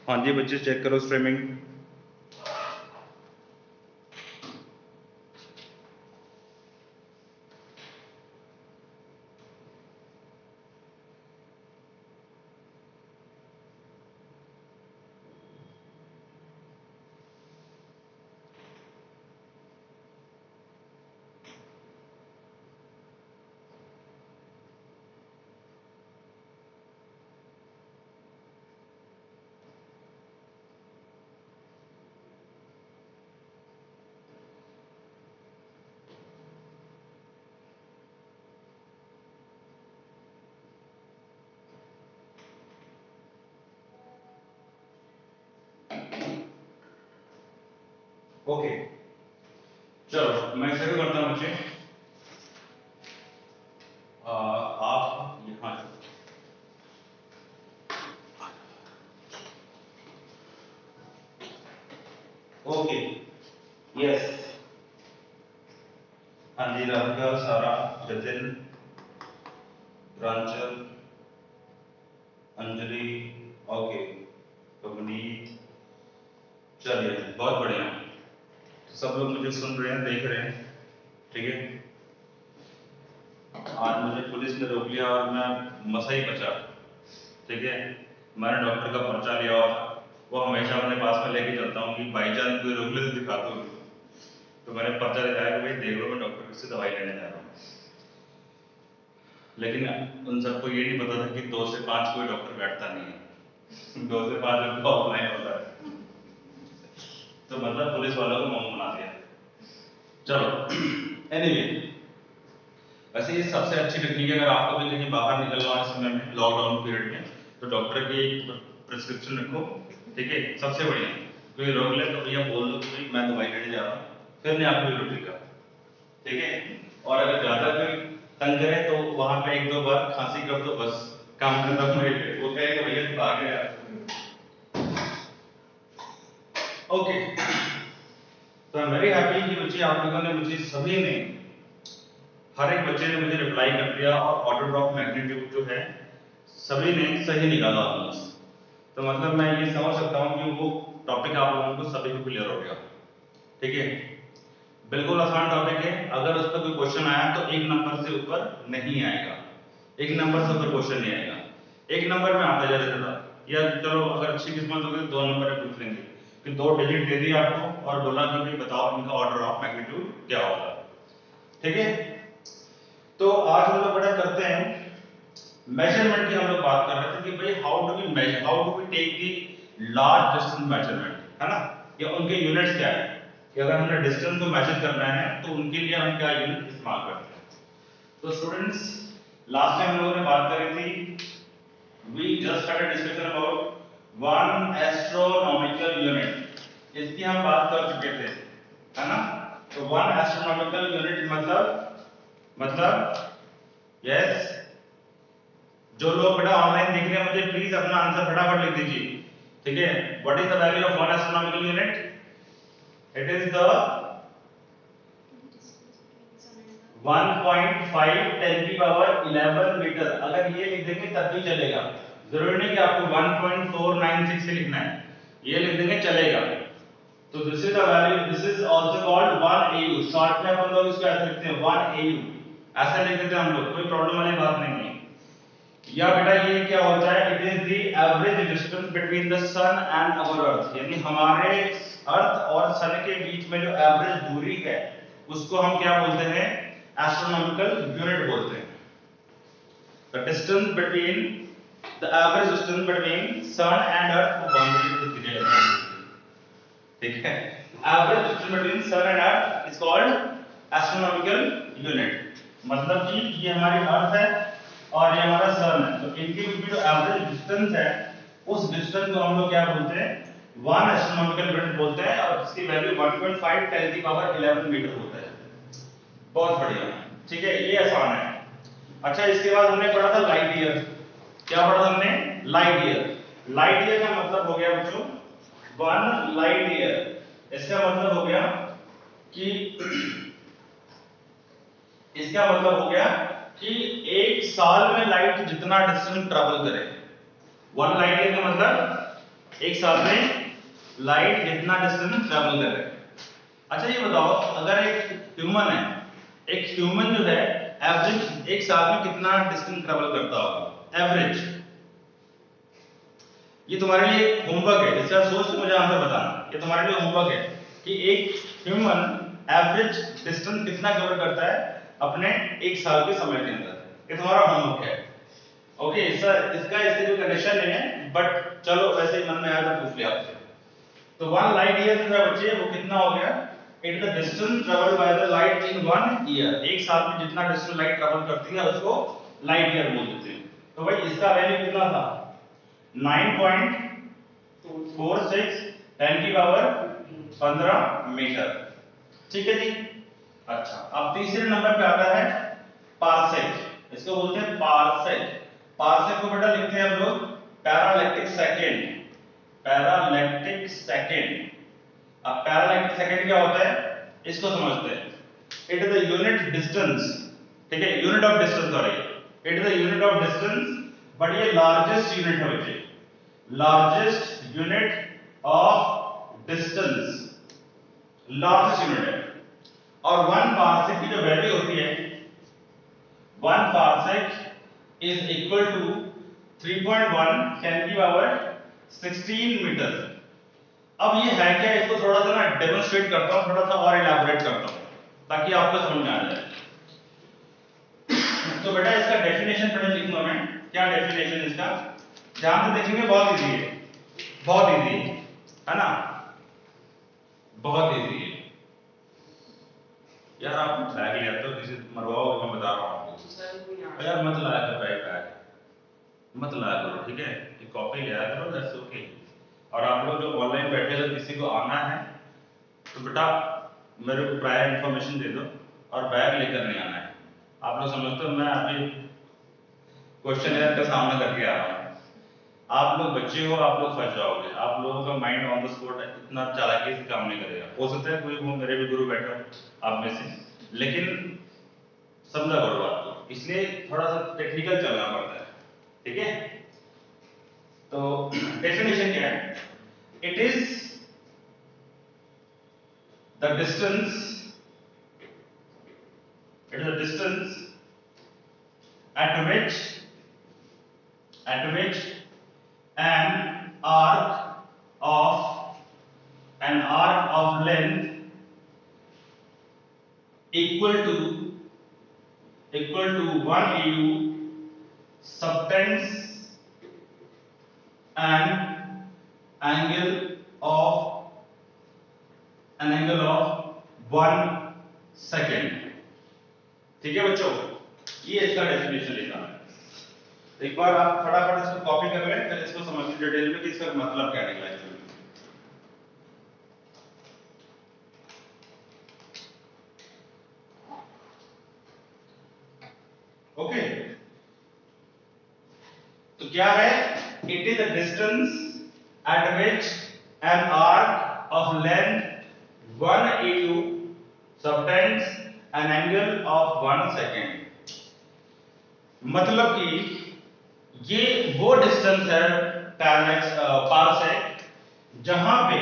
हाँ जी बच्चे चेक करो स्ट्रीमिंग। ओके चलो मैं शुरू करता हूँ बच्चे। आप यहाँ ओके यस। हाँ जी राधिका, सारा, जतिन, प्रांचल, अंजलि, ओके पवनीत, चलिए बहुत बढ़िया। सब लोग मुझे सुन रहे हैं, देख रहे हैं, ठीक है। आज मुझे पुलिस ने रोक लिया और मैं मसा ही बचा, ठीक है। मैंने डॉक्टर का पर्चा लिया और वो हमेशा अपने पास में लेके चलता हूँ कि बाई चांस कोई रोक ले तो दिखा दो। तो मैंने पर्चा दिखाया कि भाई देख लो मैं डॉक्टर से दवाई लेने जा रहा हूँ। लेकिन उन सबको ये नहीं पता था कि 2 से 5 कोई डॉक्टर बैठता नहीं है। 2 से 5 ऑफलाइन होता है। तो मतलब पुलिस वालों को मोम बना दिया। चलो एनीवे, वैसे ये सबसे अच्छी टेक्निक है। अगर आपको भी कहीं बाहर निकलना है समय में, लॉकडाउन पीरियड में, तो डॉक्टर की प्रिस्क्रिप्शन रखो, ठीक है। सबसे बढ़िया कोई रोक ले तो भैया बोल दो कि मैं दवाई लेने जा रहा हूँ, फिर नहीं आपको रोकेगा, ठीक है। और अगर ज्यादा कोई तंग करे तो वहां पे 1-2 बार खांसी कर दो, बस काम खत्म हो गया। वो कहेगा भैया तू भाग गया। ओके तो आई एम वेरी हैप्पी कि बच्चे आप लोगों ने मुझे, सभी ने, हर एक बच्चे ने मुझे रिप्लाई कर दिया और ऑर्डर ऑफ मैग्नीट्यूड जो है सभी ने सही निकाला ऑलमोस्ट। तो मतलब मैं ये समझ सकता हूँ कि वो टॉपिक आप लोगों को सभी को क्लियर हो गया, ठीक है। बिल्कुल आसान टॉपिक है। अगर उस पर कोई क्वेश्चन आया तो 1 नंबर से ऊपर नहीं आएगा, 1 नंबर से ऊपर क्वेश्चन नहीं आएगा। 1 नंबर में आता है ज्यादा, या चलो अगर अच्छी किस्मत होगी तो 2 नंबर में पूछ लेंगे कि 2 डिजिट दे दिया आपको और बोला कि भाई बताओ इनका ऑर्डर ऑफ मैग्नीट्यूड क्या होगा, ठीक है। तो आज हम लोग बड़ा करते हैं मेजरमेंट की। हम लोग बात कर रहे थे कि भाई how do we measure, how do we take the large distance measurement, है ना, या उनके यूनिट्स क्या है, कि अगर हमने डिस्टेंस को मेजर करना है तो उनके लिए हम क्या यूनिट इस्तेमाल करते हैं। तो स्टूडेंट्स लास्ट टाइम हम लोगों ने बात करी थी, we just had a discussion about 1 astronomical unit, इसकी हम बात कर चुके थे, है ना। तो 1 एस्ट्रोनॉमिकल यूनिट मतलब यस, जो लोग बेटा ऑनलाइन देख रहे हैं मुझे प्लीज अपना आंसर फटाफट लिख दीजिए, ठीक है। What is the value of 1 astronomical unit? It is the 1.5 10 की पावर 11 मीटर। अगर ये लिख देंगे तब भी चलेगा, जरूरी नहीं कि आपको 1.496 लिखना है, ये लिख देंगे चलेगा। तो this is the value, this is also called 1 AU। Short में अपन लोग इसको ऐसे लिखते हैं 1 AU, ऐसे लिख देते हैं हम लोग, कोई प्रॉब्लम वाली बात नहीं है। या बेटा ये क्या होता है, it is the average distance between the sun and our earth, यानी हमारे अर्थ और सन के बीच में जो एवरेज दूरी है उसको हम क्या बोलते हैं, एस्ट्रोनॉमिकल यूनिट बोलते हैं। The distance between, the average distance between sun and earth को बाउंड्री से दिया जाता है, ठीक है। Average distance between sun and earth is called astronomical unit. मतलब कि ये हमारी अर्थ है और ये हमारा सन है, तो इनके बीच में जो एवरेज डिस्टेंस है उस डिस्टेंस को हम लोग क्या बोलते हैं, 1 एस्ट्रोनॉमिकल यूनिट बोलते हैं, और इसकी वैल्यू 1.5 10 की पावर 11 मीटर होता है। बहुत बढ़िया, ठीक है, ये आसान है। अच्छा इसके बाद हमने पढ़ा था लाइट ईयर। क्या पढ़ा था हमने? Light year. लाइट ईयर का मतलब हो गया बच्चों 1 लाइट ईयर। इसका मतलब हो गया कि इसका मतलब हो गया कि 1 साल में लाइट जितना डिस्टेंस ट्रैवल करे, 1 लाइट ईयर का मतलब एक साल में लाइट जितना डिस्टेंस ट्रेवल कर रहे हैं। अच्छा ये बताओ, अगर एक ह्यूमन है, एक ह्यूमन जो है एवरेज एक साल में कितना डिस्टेंस ट्रेवल करता होगा एवरेज? ये तुम्हारे लिए होमवर्क है, इसका सोच के मुझे आंसर बताना। ये तुम्हारे लिए होमवर्क है कि एक ह्यूमन एवरेज डिस्टेंस कितना कवर करता है अपने एक साल के समय के अंदर। ये तुम्हारा होमवर्क है। ओके इसका इससे कोई कनेक्शन नहीं है, बट चलो वैसे ही मन में आया तो पूछ लिया आपसे। तो 1 लाइट ईयर जो है बच्चे वो कितना हो गया? It the distance travelled by the light in 1 year. एक साल में जितना डिस्टेंस लाइट ट्रेवल करती है उसको लाइट ईयर बोल देते हैं। तो भाई इसका वैल्यू कितना था? 9.46 10 की पावर 15 मीटर। ठीक है जी। अच्छा अब तीसरे नंबर पे आता है पार्सेक। इसको बोलते हैं पार्सेक। पार्सेक को बेटा लिखते हैं हम लोग पैरालैक्टिक सेकंड। पैरालैक्टिक सेकंड। अब पैरालैक्टिक सेकंड क्या होता है इसको समझते हैं। It is the unit distance, ठीक है, unit of distance, sorry, it is the unit of distance, but ये लार्जेस्ट यूनिट है बच्चे, largest unit of distance, largest unit है। और 1 पार्सेक की जो वैल्यू होती है, 1 पार्सेक इज इक्वल टू 3.1 10 की पावर 16 मीटर। अब ये है क्या, इसको थोड़ा सा ना डेमोंस्ट्रेट करता हूं, थोड़ा सा और इलैबोरेट करता हूं ताकि आपको समझ में आ जाए। तो बेटा इसका डेफिनेशन पहले लिख लूं मैं। क्या डेफिनेशन इसका? ध्यान से देखेंगे, बहुत इजी है, बहुत इजी है ना, बहुत इजी है। यार आप बैग ले आते हो, किसी मरवाओ, मैं बता रहा हूं आपको। यार मत लाया करो बैग, मत लाया करो, ठीक है, ये कॉपी ले आया करो, दैट्स ओके। और आप लोग जो ऑनलाइन बैठे हो, किसी को आना है तो बेटा मेरे को प्रायर इन्फॉर्मेशन दे दो और बैग लेकर नहीं आना है। आप लोग समझते हो मैं अभी क्वेश्चन का सामना करके आ रहा हूँ। आप लोग बच्चे हो, आप लोग फंस जाओगे, आप लोगों का माइंड ऑन द स्पॉट इतना चालाकी से काम नहीं करेगा। हो सकता है कोई वो मेरे भी गुरु बैठा हो आप में से, लेकिन समझा करो बात को, इसलिए थोड़ा सा टेक्निकल चलना पड़ता है, ठीक है। तो डेफिनेशन क्या है? It is the distance, it is the distance at which an arc of length equal to 1 AU subtends an angle of 1 second। ठीक है बच्चों, ये इसका डेफिनेशन लिखा है। एक बार आप फटाफट इसको कॉपी कर लें, फिर इसको समझ लीजिए डिटेल में कि इसका मतलब क्या निकला है। ओके, तो क्या है? It is the distance eight which an arc of length 1 AU subtends an angle of 1 second। मतलब कि ये वो डिस्टेंस है पार्सेक जहां पे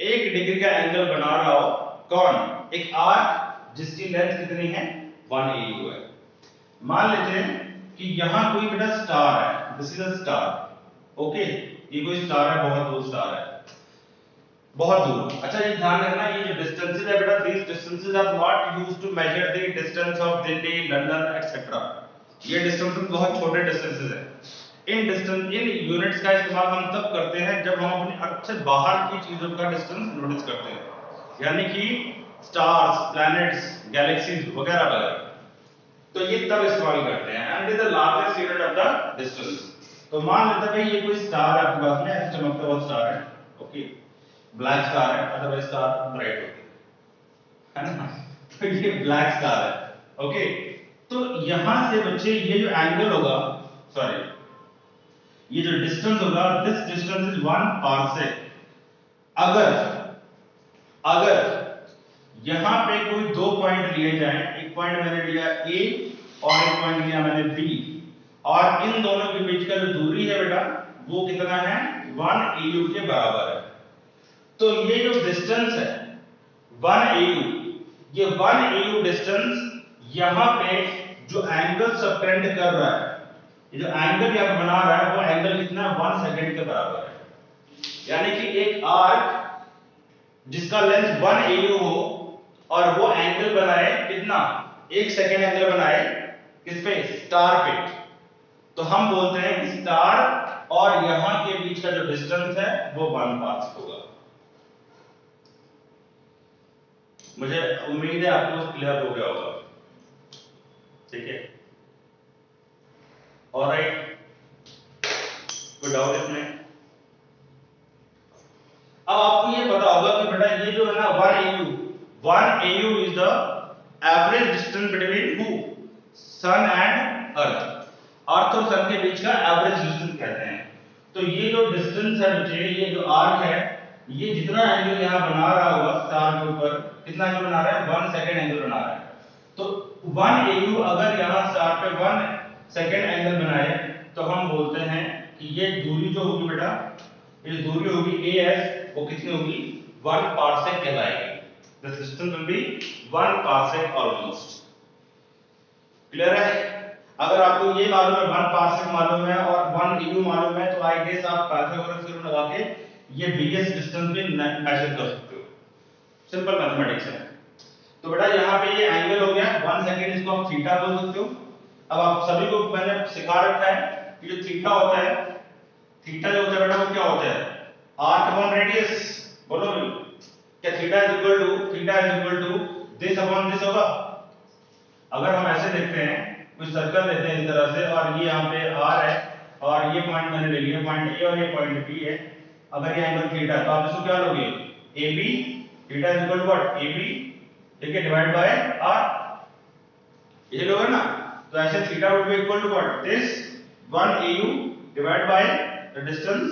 1 डिग्री का एंगल बना रहा हो। कौन? एक आर्क जिसकी लेंथ कितनी है? 1 AU है। मान लेते हैं कि यहां कोई बेटा स्टार है, this is a star. Okay, ये कोई स्टार है, बहुत दूर स्टार है, बहुत दूर। अच्छा ये ध्यान रखना, ये जो डिस्टेंसेस है बेटा, these distances are not used to measure the distance of Delhi, London etc। ये डिस्टेंसेस बहुत छोटे डिस्टेंसेस हैं। इन यूनिट्स का इस्तेमाल हम तब करते हैं जब हम अपने अर्थ से बाहर की चीजों का डिस्टेंस नोटिस करते हैं, यानी कि स्टार्स, प्लैनेट्स, गैलेक्सीज वगैरह वगैरह। तो ये तब इस्तेमाल करते हैं। And is the largest unit of the distance. तो मान लेते हैं ये कोई स्टार है आपके पास में, ऐसे चमकता हुआ स्टार है, ओके, ब्लैक स्टार है, अदरवाइज स्टार ब्राइट होती है ना। तो ये ब्लैक स्टार है, ओके। तो यहां से बच्चे ये जो एंगल होगा, सॉरी ये जो डिस्टेंस होगा, दिस डिस्टेंस इज 1 पार्सेक। अगर यहां पे कोई 2 पॉइंट लिए जाएं, एक पॉइंट मैंने लिया A और एक पॉइंट लिया मैंने B, और इन दोनों के बीच का जो दूरी है बेटा वो कितना है 1 AU के बराबर है। तो ये जो डिस्टेंस है 1 AU, ये 1 AU डिस्टेंस यहां पे जो एंगल सबटेंड कर रहा है, ये जो एंगल यहां बना रहा है वो एंगल कितना है 1 सेकंड के बराबर है। यानी कि एक आर्क जिसका लेंथ 1 AU हो और वो एंगल बनाए कितना 1 सेकंड एंगल बनाए किस पे स्टार पे, तो हम बोलते हैं कि स्टार और यहां के बीच का जो डिस्टेंस है वो 1 पास होगा। मुझे उम्मीद है आपको क्लियर हो गया होगा, ठीक है। ऑलराइट, कोई डाउट इसमें? अब आपको ये पता होगा कि बेटा ये जो है ना 1 AU is the average distance between who sun and earth. Earth और सन के बीच का एवरेज डिस्टेंस कहते हैं। तो ये जो डिस्टेंस है बच्चे, ये जो आर्क है, ये जितना एंगल यहां बना रहा होगा स्टार के ऊपर, कितना एंगल बना रहा है 1 सेकंड एंगल बना रहा है। तो 1 AU अगर यहां स्टार पे 1 सेकंड एंगल बनाए तो हम बोलते हैं कि ये दूरी जो होगी बेटा, ये दूरी होगी AS, वो कितनी होगी 1 पार्सेक कहलाएगी। This distance will be 1 parsec almost. Clear है? अगर आपको ये मालूम है 1 पार्सेक मालूम है और 1 AU मालूम है तो आई गेस आप पाइथागोरस थ्योरम लगा के ये BS डिस्टेंस भी मेजर कर सकते हो। सिंपल मैथमेटिक्स है। तो बेटा यहाँ पे ये एंगल हो गया 1 सेकंड, इसको आप थीटा बोल सकते हो। अब आप सभी को मैंने सिखा रखा है कि जो थीटा होता है, थीटा जो होता है बेटा वो क्या होता है आर्क अपॉन रेडियस। बोलो क्या theta is equal to this upon this होगा? अगर हम ऐसे देखते हैं, कुछ सर्कल लेते हैं इस तरह से और ये यहाँ पे R है और ये पॉइंट मैंने ले लिया पॉइंट A और ये पॉइंट B है। अगर ये एंगल थीटा है तो आप इसको क्या लोगे AB, theta is equal to what AB, ठीक है, डिवाइड बाय R, ये लोगे ना। तो ऐसे theta would be equal to what this 1 AU divide by the distance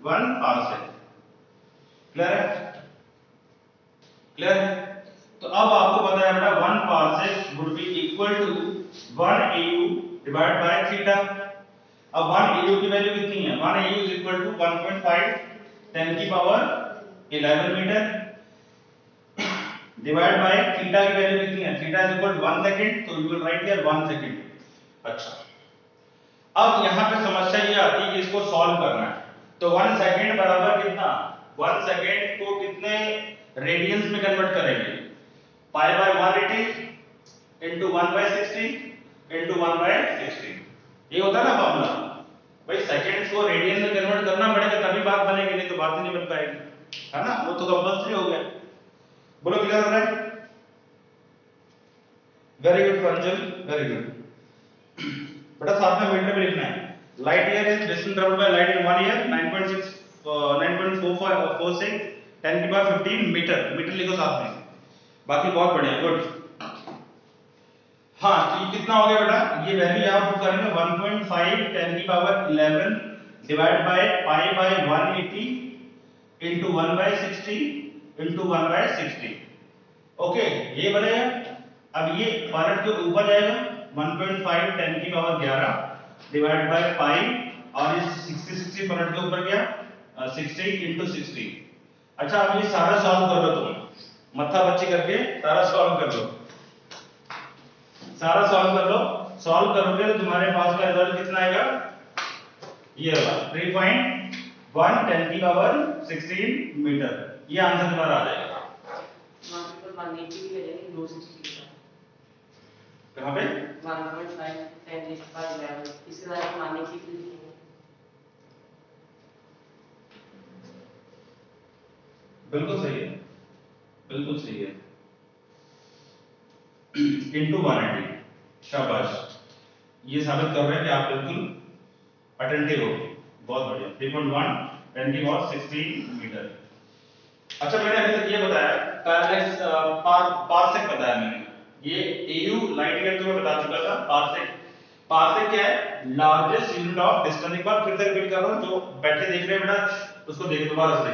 1 parsec. Clear है? क्लियर है? तो अब आपको पता है बेटा 1 parsec would be equal to 1 AU divide by theta. अब 1 AU की वैल्यू कितनी है? 1 AU इज इक्वल टू 1.5 10 की power 11 metre divide by theta की वैल्यू कितनी है? Theta is equal to 1 second, तो you will write here 1 second. अच्छा, अब यहां पे समस्या ये आती है कि इसको सॉल्व करना है। तो 1 सेकंड बराबर कितना? 1 सेकंड को कितने रेडियंस में कन्वर्ट करेंगे? पाई बाय 180 इनटू 1/60 इनटू 1/60। ये होता है ना फॉर्मूला। भाई सेकंड्स को रेडियन में कन्वर्ट करना पड़ेगा तभी बात बनेगी, नहीं तो बात ही नहीं बन पाएगी, है ना। वो तो कंपल्सरी हो गया। बोलो क्लियर हो रहा है? वेरी गुड प्रांजल, वेरी गुड। बेटा साथ में मीटर में लिखना है। Light year is distance travelled by light in 1 year 9.46 10 की पावर 15 मीटर। मीटर लिखो साथ में, बाकी बहुत बढ़िया, गुड। हाँ, तो ये कितना हो गया बेटा? ये वैल्यू यहां पुट करेंगे 1.5 10 की power 11 divide by pi by 180 into 1/60 into 1/60। Okay, ये बनेगा। अब ये पार्ट के ऊपर जाएगा 1.5 10 की पावर 11 डिवाइड बाय पाई और ये 60 पार्ट के ऊपर गया 60 इनटू 60। अच्छा, अब ये सारा सॉल्व कर लो, तुम मत्था बच्ची करके सारा सॉल्व कर लो, सारा सॉल्व कर लो। सॉल्व करोगे तो तुम्हारे पास का रिजल्ट कितना आएगा? ये वाला 3.1 10 की पावर 16 मीटर। ये आंसर तुम्हारा आ जाएगा। कहां पे? 1.5 10 की पावर 11 इसके द्वारा मानने की बिल्कुल सही है, बिल्कुल सही है। इनटू 180। शाबाश, ये साबित कर रहे हैं कि आप बिल्कुल अटेंटिव हो। बहुत बढ़िया। 3.1 10 की पावर 16 मीटर। अच्छा, मैंने अभी तक ये बताया पैरेलैक्स पार्सेक बताया मैंने। ये AU लाइट ईयर तो मैं बता चुका था। पार्सेक, पार्सेक क्या है? Largest unit of distance. एक बार फिर से रिपीट कर रहा हूं, जो बैठे देख रहे हैं बेटा उसको देख दोबारा से।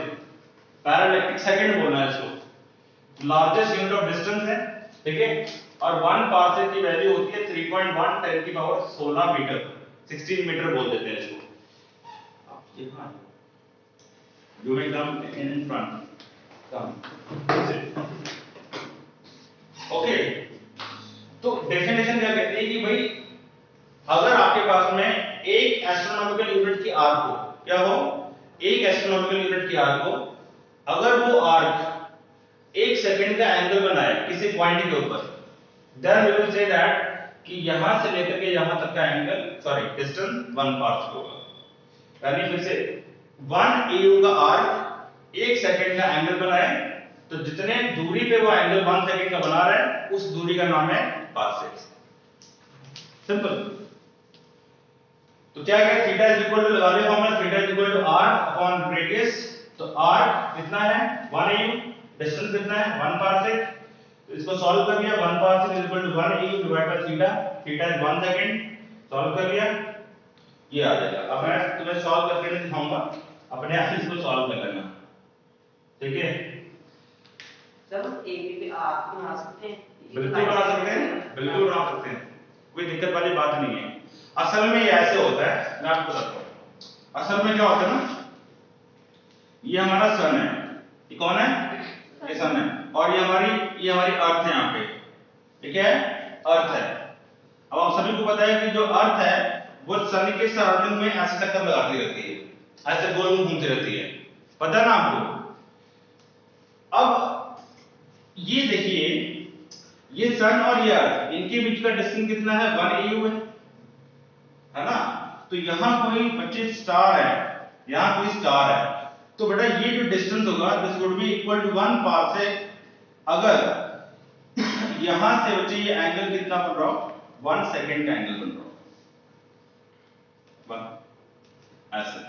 पैरालैक्टिक सेकंड बोलना है इसको। लार्जेस्ट यूनिट ऑफ डिस्टेंस है, ठीक है। और 1 पार्सेक की वैल्यू होती है 3.1 10 की पावर 16 मीटर, 16 मीटर बोल देते हैं इसको। ये कहाँ है? You may come in front. Come. Sit. Okay. तो डेफिनेशन क्या कहते हैं कि भाई अगर आपके पास में एक एस्ट्रोनॉमिकल यूनिट की आर्क हो, क्या हो, एक एस्ट्रोनॉमिकल यूनिट की आर्क हो, अगर वो आर्क 1 सेकंड का एंगल बनाए किसी पॉइंट के ऊपर, then we will say that कि यहां से लेकर के यहां तक का एंगल, सॉरी डिस्टेंस 1 पार्सेक होगा। यानी फिर से 1 AU का आर्क 1 सेकंड का एंगल बनाए, तो जितने दूरी पे वो एंगल 1 सेकंड का बना रहा है उस दूरी का नाम है पार्सेक। सिंपल। तो क्या है, थीटा इज इक्वल टू, लगा ले formula, theta is equal to arc upon radius. तो आर्क कितना है 1 AU, डिस्टेंस कितना है 1 पार्सेक। तो इसको सॉल्व कर लिया, 1 parsec is equal to 1 AU divide by theta, theta is 1 second, solve कर लिया, ये आ जाएगा। अब मैं तुम्हें सॉल्व करके नहीं दिखाऊंगा, अपने आप इसको सॉल्व कर लेना, ठीक है। सर ए बी पे आप बना सकते हैं, बिल्कुल बना सकते हैं, बिल्कुल बना सकते हैं, कोई दिक्कत वाली बात नहीं है। असल में ये ऐसे होता है, मैं आपको बताता हूं। असल में क्या होता है ना, ये हमारा सन है, ये कौन है, ये सन है, और ये हमारी अर्थ है यहाँ पे, ठीक है, अर्थ है। अब आप सभी को पता है कि जो अर्थ है वो सन के सराउंडिंग में ऐसे चक्कर लगाती रहती है, ऐसे गोल में घूमती रहती है, पता है ना आपको। अब ये देखिए, ये सन और ये अर्थ, इनके बीच का डिस्टेंस कितना है 1 AU है ना। तो यहां कोई बच्चे स्टार है, यहां कोई स्टार है, तो बेटा ये जो डिस्टेंस होगा this would be equal to 1 parsec. अगर यहां से बच्चे ये एंगल कितना बन रहा हो, 1 सेकंड का एंगल बन रहा हो, ऐसे,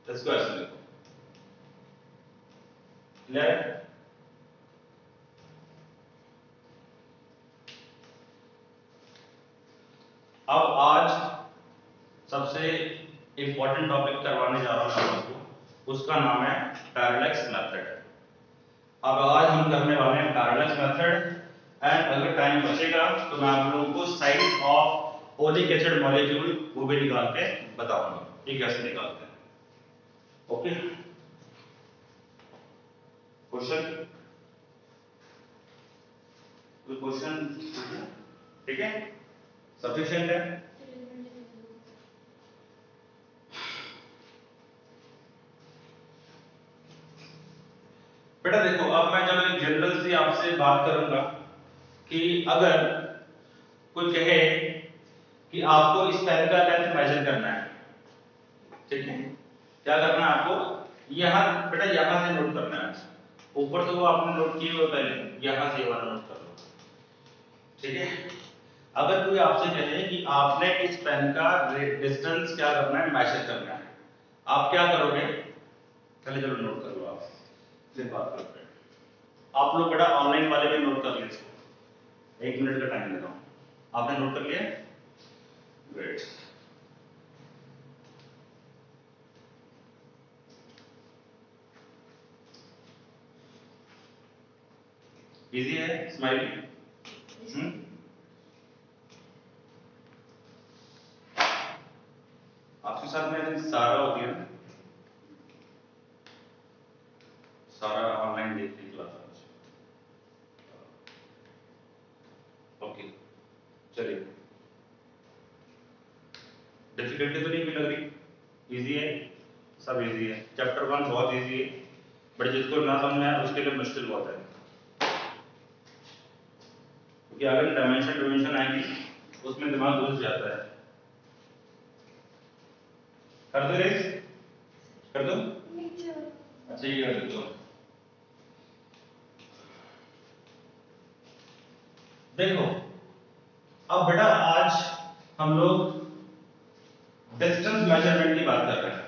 इसको ऐसे लिखो, क्लियर है। अब आज सबसे इंपॉर्टेंट टॉपिक करवाने जा रहा हूं आप लोगों को, उसका नाम है पैरेलैक्स मेथड। अब आज हम करने वाले हैं पैरेलैक्स मेथड, एंड अगर टाइम बचेगा तो मैं आप लोगों को size of oleic acid molecule वो भी निकाल के बताऊंगा ये कैसे निकालते हैं। ओके, क्वेश्चन, कोई क्वेश्चन, ठीक है, सफिशिएंट है। बेटा देखो, अब मैं जब एक जनरल सी आपसे बात करूंगा कि अगर कोई कहे कि आपको इस पेन का लेंथ मेजर करना है, ठीक है, क्या करना है आपको, यहां बेटा यहां से नोट करना है, ऊपर से वो आपने नोट किए हुए पहले, यहां से ये वाला नोट कर लो, ठीक है। अगर कोई आपसे कहे कि आपने इस पेन का डिस्टेंस क्या करना है, मेजर करना है, आप क्या करोगे, पहले चलो नोट कर लो, आप फिर बात करते हैं। आप लोग बेटा ऑनलाइन वाले भी नोट कर लिए इसको, 1 मिनट का टाइम दे रहा हूं, आपने नोट कर लिया, ग्रेट। इजी है, स्माइली, आपके साथ में सारा होती है ना, सारा ऑनलाइन देख रही क्लास आज, ओके, चलिए, डिफिकल्टी तो नहीं भी लग रही, इजी है, सब इजी है, चैप्टर 1 बहुत इजी है, बट जिसको ना समझ में आए उसके लिए मुश्किल बहुत है, क्योंकि अगर डायमेंशन आएंगी उसमें दिमाग घुस जाता है। कर दो रेस, कर दो, अच्छा ये कर दो। देखो अब बेटा आज हम लोग डिस्टेंस मेजरमेंट की बात कर रहे हैं,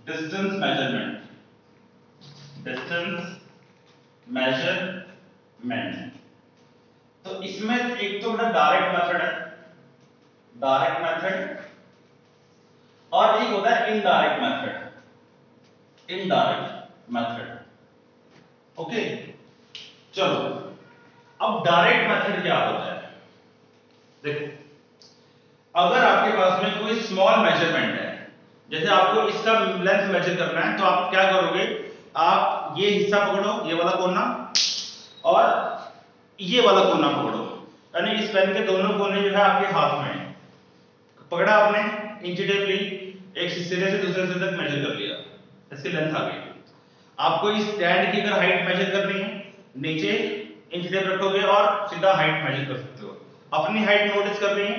डिस्टेंस मेजरमेंट, डिस्टेंस मेजरमेंट। तो इसमें एक तो बेटा डायरेक्ट मेथड है, डायरेक्ट मेथड, और एक होता है indirect method, indirect method, okay. चलो अब डायरेक्ट मेथड क्या होता है, देखो अगर आपके पास में कोई स्मॉल मेजरमेंट है, जैसे आपको इसका लेंथ मेजर करना है तो आप क्या करोगे, आप ये हिस्सा पकड़ो, ये वाला कोना, और ये वाला कोना पकड़ो, यानी इस पेन के दोनों कोने जो है आपके हाथ में है। पकड़ा आपने, इंची टेप ली, एक सिरे से दूसरे सिरे तक मेजर कर लिया, इसकी लेंथ आ गई। आपको इस स्टैंड की अगर हाइट मेजर करनी है, नीचे इंच टेप रखोगे और सीधा हाइट मेजर कर सकते हो। अपनी हाइट नोटिस करनी है,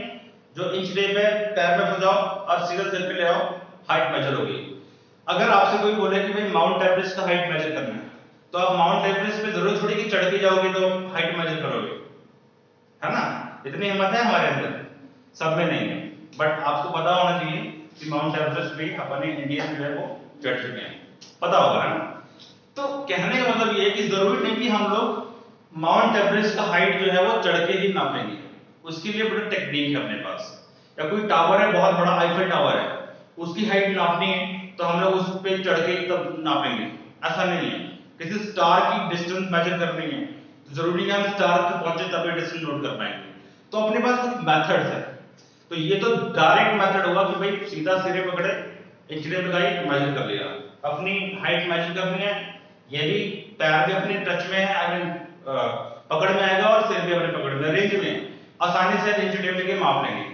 जो इंच टेप है पैर में फंसाओ और सीधा सिर पे ले आओ, हाइट मेजर होगी। अगर आपसे कोई बोले कि भाई माउंट एवरेस्ट का हाइट मेजर करना है, तो आप माउंट एवरेस्ट पे जरूर थोड़ी कि चढ़ के जाओगे तो हाइट मेजर करोगे, है ना? इतनी हिम्मत है हमारे अंदर, सब में नहीं है, बट आपको पता होना चाहिए कि माउंट एवरेस्ट पे अपने इंडियन जो है वो चढ़ चुके हैं, पता होगा ना? तो कहने का मतलब ये है कि जरूरी नहीं कि हम लोग माउंट एवरेस्ट का हाइट जो है वो चढ़ के ही नापेंगे, उसके लिए बड़ा टेक्निक है अपने पास। या कोई टावर है बहुत बड़ा, आईफल टावर है, उसकी हाइट नापनी है तो हम लोग उस पे चढ़ के तब नापेंगे, ऐसा नहीं है। किसी स्टार की डिस्टेंस मेजर करनी है तो जरूरी है हम स्टार तक पहुंचे तभी डिस्टेंस नोट कर पाएंगे। तो अपने पास कुछ मेथड्स है, तो ये तो डायरेक्ट मेथड होगा कि भाई सीधा सिरे पकड़े, इंच टेप लगाई, मेजर कर लिया। अपनी हाइट मेजर करनी है, ये भी पैर भी अपने टच में है, आई मीन पकड़ में आएगा और सिर भी अपने पकड़ में, रेंज में, आसानी से इंच टेप लेके माप लेंगे।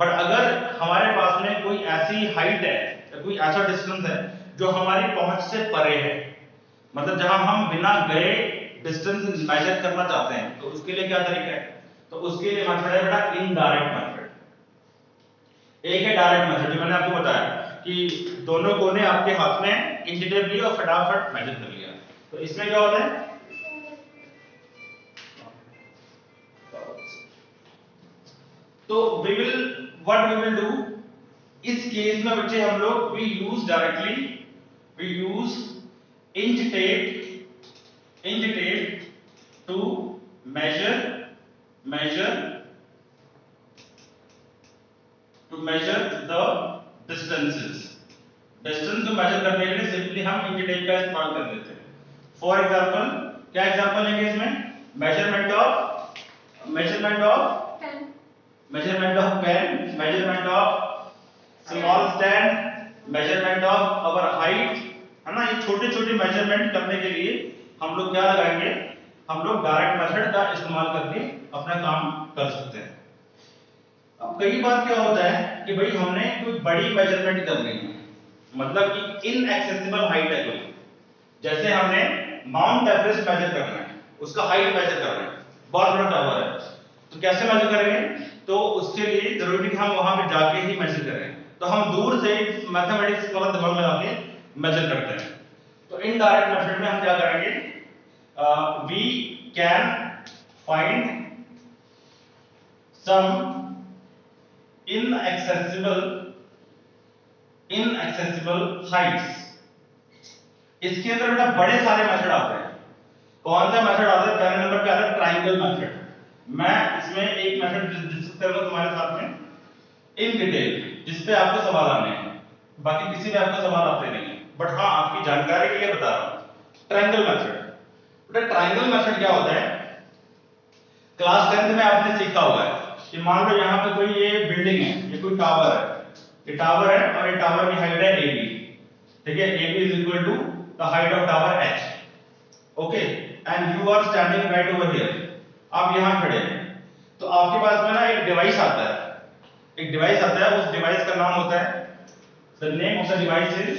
बट अगर हमारे पास में कोई ऐसी हाइट है या कोई ऐसा डिस्टेंस है जो हमारी पहुंच से परे है, मतलब जहां हम बिना गए डिस्टेंस मेजर करना चाहते हैं, तो उसके लिए क्या तरीका है? तो उसके लिए मेथड है बेटा इनडायरेक्ट मेथड। एक है डायरेक्ट मेथड जो मैंने आपको बताया कि दोनों कोने आपके हाथ में, इंच टेप लिया और फटाफट मेजर कर लिया। तो इसमें क्या होता है, तो we will what we will do, इस केस में बच्चे हम लोग we use directly, we use inch tape to measure the distances। Distance को मेजर करने के लिए सिंपली हम इंच टेप का इस्तेमाल कर लेते हैं। फॉर एग्जांपल, क्या एग्जांपल लेंगे इसमें? Measurement of pen, measurement of small stand, measurement of our height, है ना? ये छोटे छोटे मेजरमेंट करने के लिए हम लोग क्या लगाएंगे, हम लोग डायरेक्ट मेथड का इस्तेमाल करके अपना काम कर सकते हैं। अब कई बार क्या होता है कि भाई हमने कोई बड़ी मेजरमेंट करनी है, मतलब कि इनएक्सेसिबल हाइट है कोई, जैसे हमने माउंट एवरेस्ट मेजर करना है, उसका हाइट मेजर करना है, बहुत बड़ा टावर है, तो कैसे मेजर करेंगे? तो उसके लिए जरूरी है कि हम वहां पे जाके ही मेजर करें, तो हम दूर से मैथमेटिक्स वाला दिमाग लगा के मेजर करते हैं। तो इनडायरेक्ट मेथड में हम क्या करेंगे, we can find some inaccessible heights। इसके अंदर बेटा बड़े सारे मेथड आते हैं। कौन सा मेथड आता है? पहले नंबर पे आता है ट्रायंगल मेथड। मैं इसमें एक मेथड डिस्कस करूंगा तुम्हारे साथ में इन डिटेल, जिस पे आपको सवाल आने हैं, बाकी किसी में आपको सवाल आते नहीं है, बट हाँ आपकी जानकारी के लिए बता रहा हूं। ट्रायंगल मेथड, बेटा ट्रायंगल मेथड क्या होता है? क्लास 10th में आपने सीखा होगा कि मान लो यहाँ पे कोई ये बिल्डिंग है, ये कोई टावर है, ये टावर है और ये टावर की हाइट है AB, ठीक है? AB is equal to the height of tower H, okay, and you are standing right over here। आप यहाँ खड़े हैं, तो आपके पास में ना एक डिवाइस आता है, उस डिवाइस का नाम होता है, the name of the device is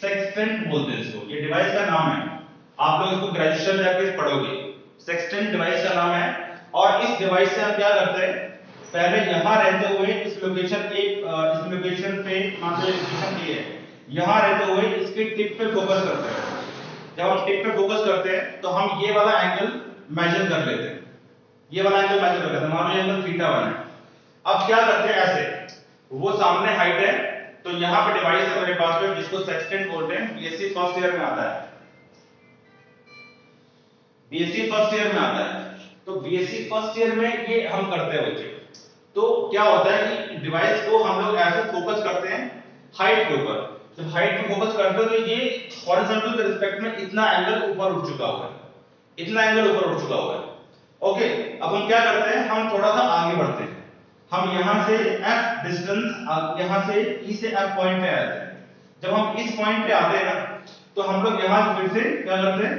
sextant बोलते हैं इसको, ये डिवाइस का नाम है, आप लोग इसको ग्रेजुएशन में जाके पढ़ोगे, सेक्सटेंट डिवाइस का नाम है। और इस डिवाइस से हम क्या करते हैं, पहले यहां रहते हुए इस लोकेशन पे, मान लो लोकेशन ये है, यहां रहते हुए इसके टिप पे फोकस करते हैं। जब हम टिप पे फोकस करते हैं तो हम ये वाला एंगल मेजर कर लेते हैं, ये वाला एंगल मेजर कर लेते हैं, मान लो ये एंगल θ1 है। अब क्या करते हैं, ऐसे वो सामने हाइट है, तो यहाँ पे डिवाइस है मेरे पास में जिसको सेक्सटेंट बोलते हैं, बीएससी फर्स्ट ईयर में आता है, बीएससी फर्स्ट ईयर में आता है। तो बीएससी फर्स्ट ईयर में ये हम करते हैं बच्चे। तो क्या होता है कि डिवाइस को हम लोग ऐसे फोकस करते हैं हाइट के ऊपर, जब हाइट पे फोकस करते हैं तो ये हॉरिजॉन्टल के रिस्पेक्ट में इतना एंगल ऊपर उठ चुका हुआ है, इतना एंगल ऊपर उठ चुका हुआ है। ओके, अब हम क्या करते हैं, हम थोड़ा सा आगे बढ़ते हैं, हम यहाँ से F डिस्टेंस यहाँ से E से F पॉइंट पे आए थे। जब हम इस पॉइंट पे आते हैं ना तो हम लोग यहाँ फिर से क्या करते हैं,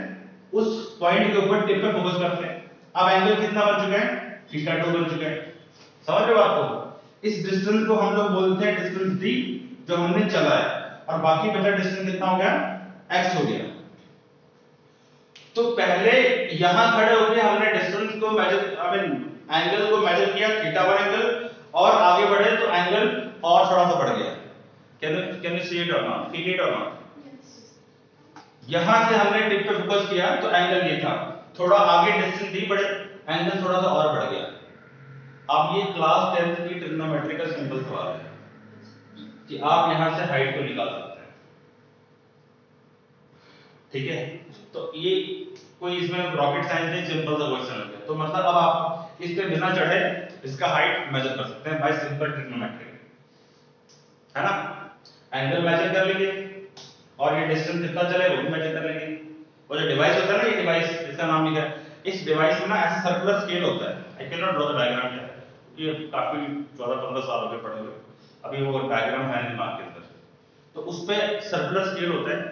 उस पॉइंट के ऊपर टिप पे फोकस करते हैं। अब एंगल कितना बन चुका है, θ2 बन चुका है। समझ रहे हो बात को? इस डिस्टेंस को हम लोग बोलते हैं डिस्टेंस d जो हमने चला है, और बाकी बचा डिस्टेंस कितना हो गया, x हो गया। तो पहले यहां खड़े होकर हमने डिस्टेंस को मेजर, आई मीन एंगल को मेजर किया, θ1 एंगल, और आगे बढ़े तो एंगल और थोड़ा सा बढ़ गया। कैन यू सी इट और नॉट, फील इट और नॉट? यहां से हमने टिप पे फोकस किया तो एंगल ये था, थोड़ा आगे डिस्टेंस दी बढ़े, एंगल थोड़ा सा और बढ़ गया। अब ये क्लास 10th की ट्रिग्नोमेट्री का सिंपल सवाल है कि आप यहां से हाइट को निकाल सकते हैं, ठीक है? तो ये कोई इसमें रॉकेट साइंस नहीं, सिंपल सा क्वेश्चन है। तो मतलब अब आप इस पे बिना चढ़े इसका हाइट मेजर कर सकते हैं बाय सिंपल ट्रिग्नोमेट्री, है ना? एंगल मेजर कर लेंगे और ये डिस्टेंस कितना चले वो भी मेजर कर लेंगे। वो जो डिवाइस होता है ना, ये डिवाइस इसका नाम लिखा है, इस डिवाइस में ना ऐसा सर्कुलर स्केल होता है। I can not draw the diagram, ये काफी 14-15 साल हो गए पढ़े हुए, अभी वो डायग्राम है दिमाग के अंदर। तो उस पे सर्कुलर स्केल होता है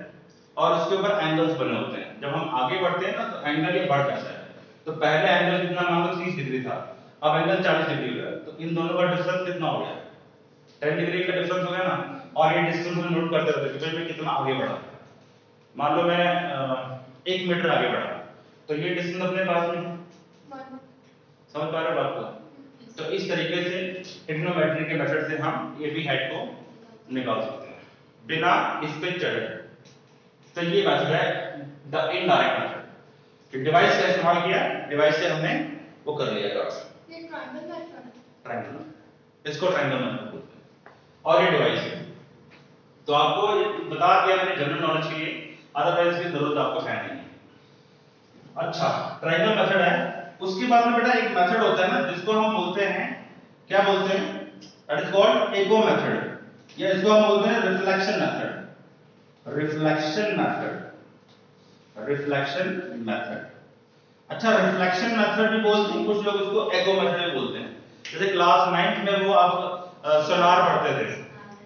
और उसके ऊपर एंगल्स बने होते हैं। जब हम आगे बढ़ते हैं ना तो एंगल ये बढ़ जाता है। तो पहले एंगल कितना, मान लो 30 डिग्री था, अब एंगल 40 डिग्री हो गया। तो इन दोनों का डिफरेंस कितना हो गया, 10 डिग्री का डिफरेंस हो गया ना। और ये डिस्टेंस में नोट करते रहते हैं कि भाई कितना आगे बढ़ा। मान लो मैं 1 मीटर आगे बढ़ा, तो ये डिस्टेंस अपने पास में, समझ पा रहे हो बात को? तो इस तरीके से ट्रिग्नोमेट्री के मेथड से हम ये भी हाइट को निकाल सकते हैं बिना इस पे चढ़े। तो ये बात है द इनडायरेक्ट मेथड कि डिवाइस का इस्तेमाल किया, डिवाइस से हमने वो कर लिया ड्रॉ। ये ट्रायंगल मेथड, ट्रायंगल, इसको ट्रायंगल मेथड बोलते हैं। और ये डिवाइस है, तो आपको ये बता दिया मैंने जनरल नॉलेज के लिए, अदरवाइज की जरूरत आपको है नहीं। अच्छा, ट्रायंगल मेथड है। उसके बाद में बेटा एक मेथड होता है ना जिसको हम बोलते हैं, क्या बोलते हैं, that is called echo method, या इसको हम बोलते हैं reflection method. Reflection method, reflection method. अच्छा, रिफ्लेक्शन मेथड भी बोलते हैं कुछ लोग, इसको एको मेथड भी बोलते हैं। जैसे क्लास 9th में वो आप सोनार पढ़ते थे,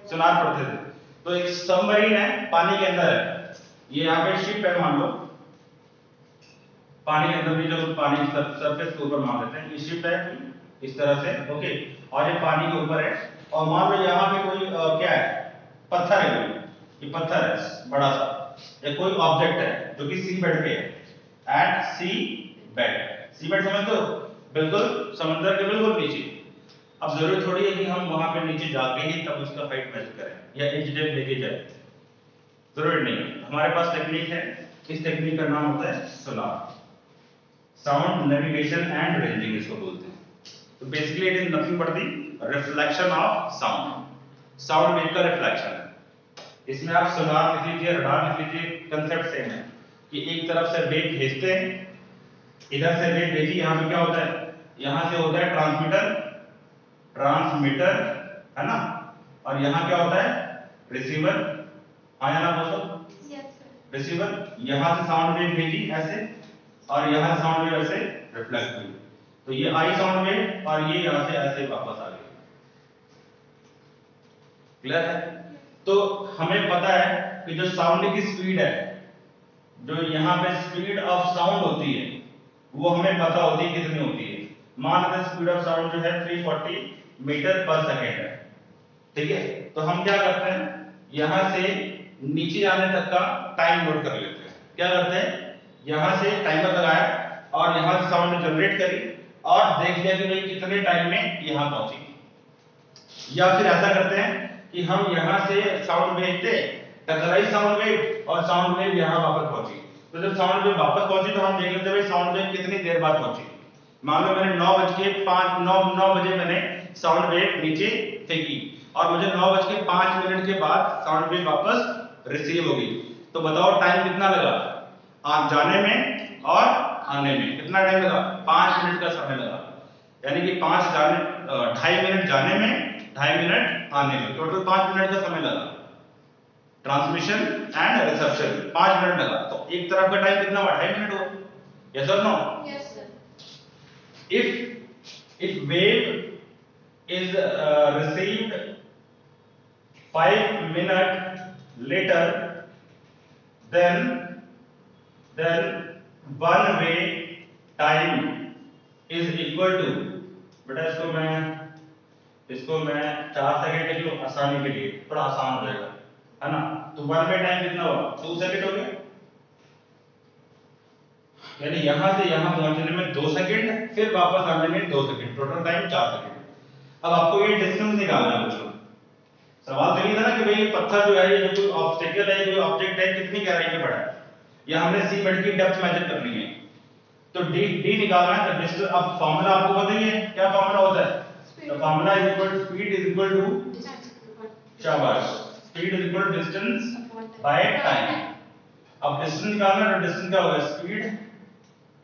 सोनार पढ़ते थे। तो एक सबमरीन है, पानी के अंदर है, ये यहाँ पे शिप है मान लो, पानी के अंदर भी जो पानी सरफेस के ऊपर मान लेते हैं, ये शिप है इस तरह से, ओके, और ये पानी के ऊपर है। और मान लो यहाँ पे कोई क्या है, पत्थर है, कोई ये पत्थर है बड़ा सा, या कोई ऑब्जेक्ट है जो कि सी बेड पे है, एट सी बेड। सी बेड समझते हो, बिल्कुल समुद्र के बिल्कुल नीचे। अब जरूरत थोड़ी है कि हम वहां पे नीचे जाके ही तब उसका हाइट मेजर करें या एज डेप लेके जाए, जरूरत नहीं। हमारे पास टेक्निक है, इस टेक्निक का नाम होता है सोनार, साउंड नेविगेशन एंड रेंजिंग इसको बोलते हैं। तो basically it is nothing but the reflection of sound, sound wave का रिफ्लेक्शन है। इसमें आप सोनार लिख लीजिए, रडार लिख लीजिए, कंसेप्ट सेम है कि एक तरफ से वेव भेजते हैं, इधर से वेव भेजी, यहाँ पे क्या होता है, यहाँ से होता है ट्रांसमीटर, ट्रांसमीटर है ना, और यहाँ क्या होता है रिसीवर, हाँ या ना बोलो, रिसीवर। यहाँ से साउंड वेव भेजी ऐसे, और यहाँ से साउंड वेव ऐसे रिफ्लेक्ट हुई, तो ये आई साउंड वेव और ये यहाँ से ऐसे वापस आ गई। क्लियर है? तो हमें पता है कि जो साउंड की स्पीड है, जो यहाँ पे स्पीड ऑफ साउंड होती है, वो हमें पता होती है कितनी होती है। मान लेते हैं स्पीड ऑफ साउंड जो है 340 मीटर पर सेकेंड है, ठीक है? तो हम क्या करते हैं, यहाँ से नीचे आने तक का टाइम नोट कर लेते हैं। क्या करते हैं, यहाँ से टाइमर लगाया और यहाँ से साउंड जनरेट करी और देख लिया कि भाई कितने टाइम में यहाँ पहुंची। या फिर ऐसा करते हैं कि हम यहाँ से साउंड भेजते, टकराई साउंड वेव और साउंड वेव यहाँ वापस पहुंची। तो जब साउंड वेव वापस पहुंची तो हम देख लेते हैं भाई साउंड वेव कितनी देर बाद पहुंची। मान लो मैंने 9 बजे मैंने साउंड वेव नीचे फेंकी और मुझे 9:05 के बाद साउंड वेव वापस रिसीव हो गई। तो बताओ टाइम कितना लगा, आप जाने में और आने में कितना टाइम लगा, 5 मिनट का समय लगा। यानी कि 2.5 मिनट जाने में, 2.5 मिनट आने में, टोटल 5 मिनट का समय लगा। ट्रांसमिशन एंड रिसेप्शन 5 मिनट लगा, तो एक तरफ का टाइम कितना हुआ, 2.5 मिनट हुआ। यस और no? Yes sir. if wave is received 5 minutes later, then one way time is equal to, बेटा इसको मैं 4 सेकंड के लिए आसानी के लिए थोड़ा आसान हो जाएगा, है ना। तो वन वे टाइम कितना हुआ, 2 सेकंड हो गया, यानी यहां से यहां पहुंचने में 2 सेकंड, फिर वापस आने में 2 सेकंड, टोटल टाइम 4 सेकंड। अब आपको ये डिस्टेंस निकालना है बच्चों। सवाल तो ये था ना कि भाई ये पत्थर जो है, ये जो कोई ऑब्स्टेकल है, कोई ऑब्जेक्ट है, कितनी गहराई पे पड़ा है, या हमने सीमेंट की डेप्थ मेजर करनी है, तो डी निकालना है। तो डिस्टेंस, अब फार्मूला आपको पता ही है, क्या फार्मूला होता है, the formula is equal to speed is equal to, शाबाश, speed is equal to distance by time. अब डिस्टेंस निकालना है, तो डिस्टेंस क्या होगा, स्पीड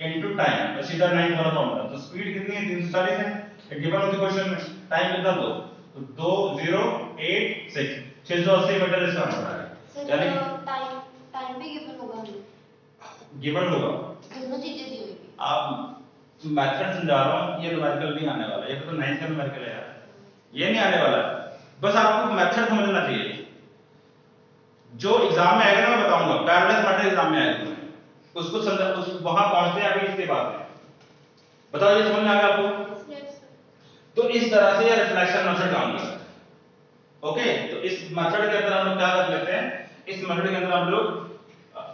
इनटू टाइम, और सीधा 9 वाला फार्मूला। तो स्पीड कितनी है, 340 है, गिवन होती क्वेश्चन में। टाइम कितना, 2, तो 2086, 680 मीटर इसका आंसर है। यानी टाइम भी गिवन होगा, गिवन होगा, दोनों चीजें दी होगी। आप मेथड समझा रहा हूं, ये न्यूमेरिकल नहीं आने वाला, ये तो 9th का न्यूमेरिकल है यार, ये नहीं आने वाला। बस आपको मेथड समझना चाहिए, जो एग्जाम में आएगा ना मैं बताऊंगा, पैरेलल मेथड एग्जाम में आएगा, उसको समझा, उस वहां पहुंचते हैं अभी इसके बाद में। बताओ ये समझ में आ गया आपको? तो इस तरह से ये रिफ्लेक्शन मेथड काम करता है। ओके, तो इस मेथड के अंदर हम लोग क्या कर लेते हैं, इस मेथड के अंदर हम लोग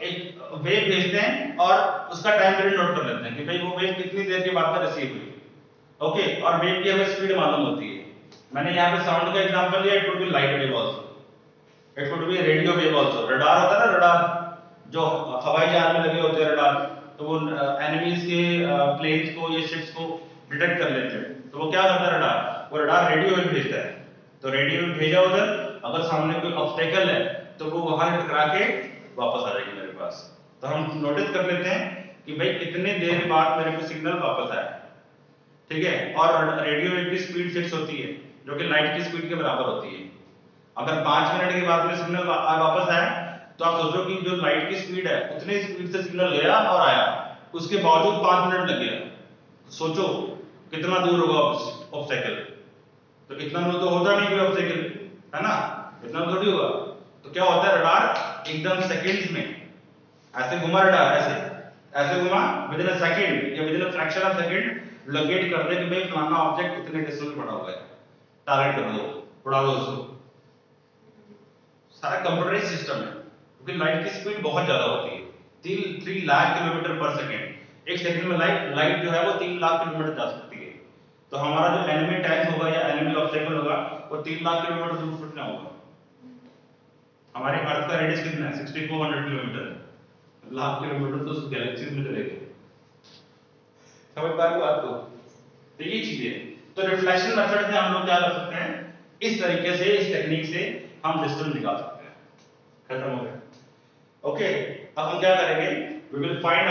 एक वेव भेजते हैं और उसका टाइम पीरियड नोट कर लेते हैं कि भाई वो वेव कितनी देर के बाद रिसीव हुई। ओके, और वेव की हमें स्पीड मालूम होती है। मैंने यहाँ पे साउंड का एग्जांपल लिया, it could be light wave also, it could be radio wave also. Radar होता है ना, रडार जो हवाई जहाज में लगे होते हैं रडार, तो वो एनिमीज के प्लेन्स को या शिप्स को डिटेक्ट कर लेते हैं। तो वो क्या करता है रडार, वो रडार रेडियो वेव भेजता है। तो रेडियो वेव भेजा उधर, अगर सामने कोई ऑब्स्टेकल है तो वो वहां टकरा के वापस आ जाएगी मेरे पास। तो हम नोटिस कर लेते हैं कि भाई कितने देर बाद मेरे को सिग्नल वापस आया, ठीक है। और रेडियो वेव की स्पीड फिक्स होती है, जो कि लाइट की स्पीड के बराबर होती है। अगर 5 मिनट के बाद में सिग्नल वापस आया, तो आप सोचो कि जो लाइट की स्पीड है उतनी स्पीड से सिग्नल गया और आया, उसके बावजूद 5 मिनट लग गया। सोचो कितना दूर होगा ऑब्स्टेकल। तो इतना दूर तो होता नहीं कोई ऑब्स्टेकल, है ना, इतना थोड़ी होगा। तो क्या होता है, रडार एकदम सेकंड्स में ऐसे घुमा, रडार ऐसे घुमा, विद इन अ सेकंड या with in a fraction of second locate कर दे कि भाई फलाना ऑब्जेक्ट कितने डिस्टेंस पे पड़ा हुआ है, टारगेट कर दो, उड़ा दो उसको। सारा कंप्यूटराइज सिस्टम है, क्योंकि लाइट की स्पीड बहुत ज्यादा होती है, 3 लाख किलोमीटर पर सेकंड। एक सेकंड में लाइट जो है वो 3 लाख किलोमीटर जा सकती है। तो हमारा जो एनिमी टैंक होगा या एनिमी ऑब्स्टेकल होगा वो 3 लाख किलोमीटर दूर फुटना होगा। हमारे अर्थ का रेडियस कितना है, 6400 किलोमीटर है, लाख किलोमीटर तो उस गैलेक्सी में चलेगा। समझ पा रहे हो आपको? तो ये चीज है। तो रिफ्लेक्शन मेथड से हम लोग क्या कर सकते हैं, इस तरीके से, इस टेक्निक से हम डिस्टेंस निकाल सकते हैं। खत्म हो गया। ओके, अब हम क्या करेंगे, we will find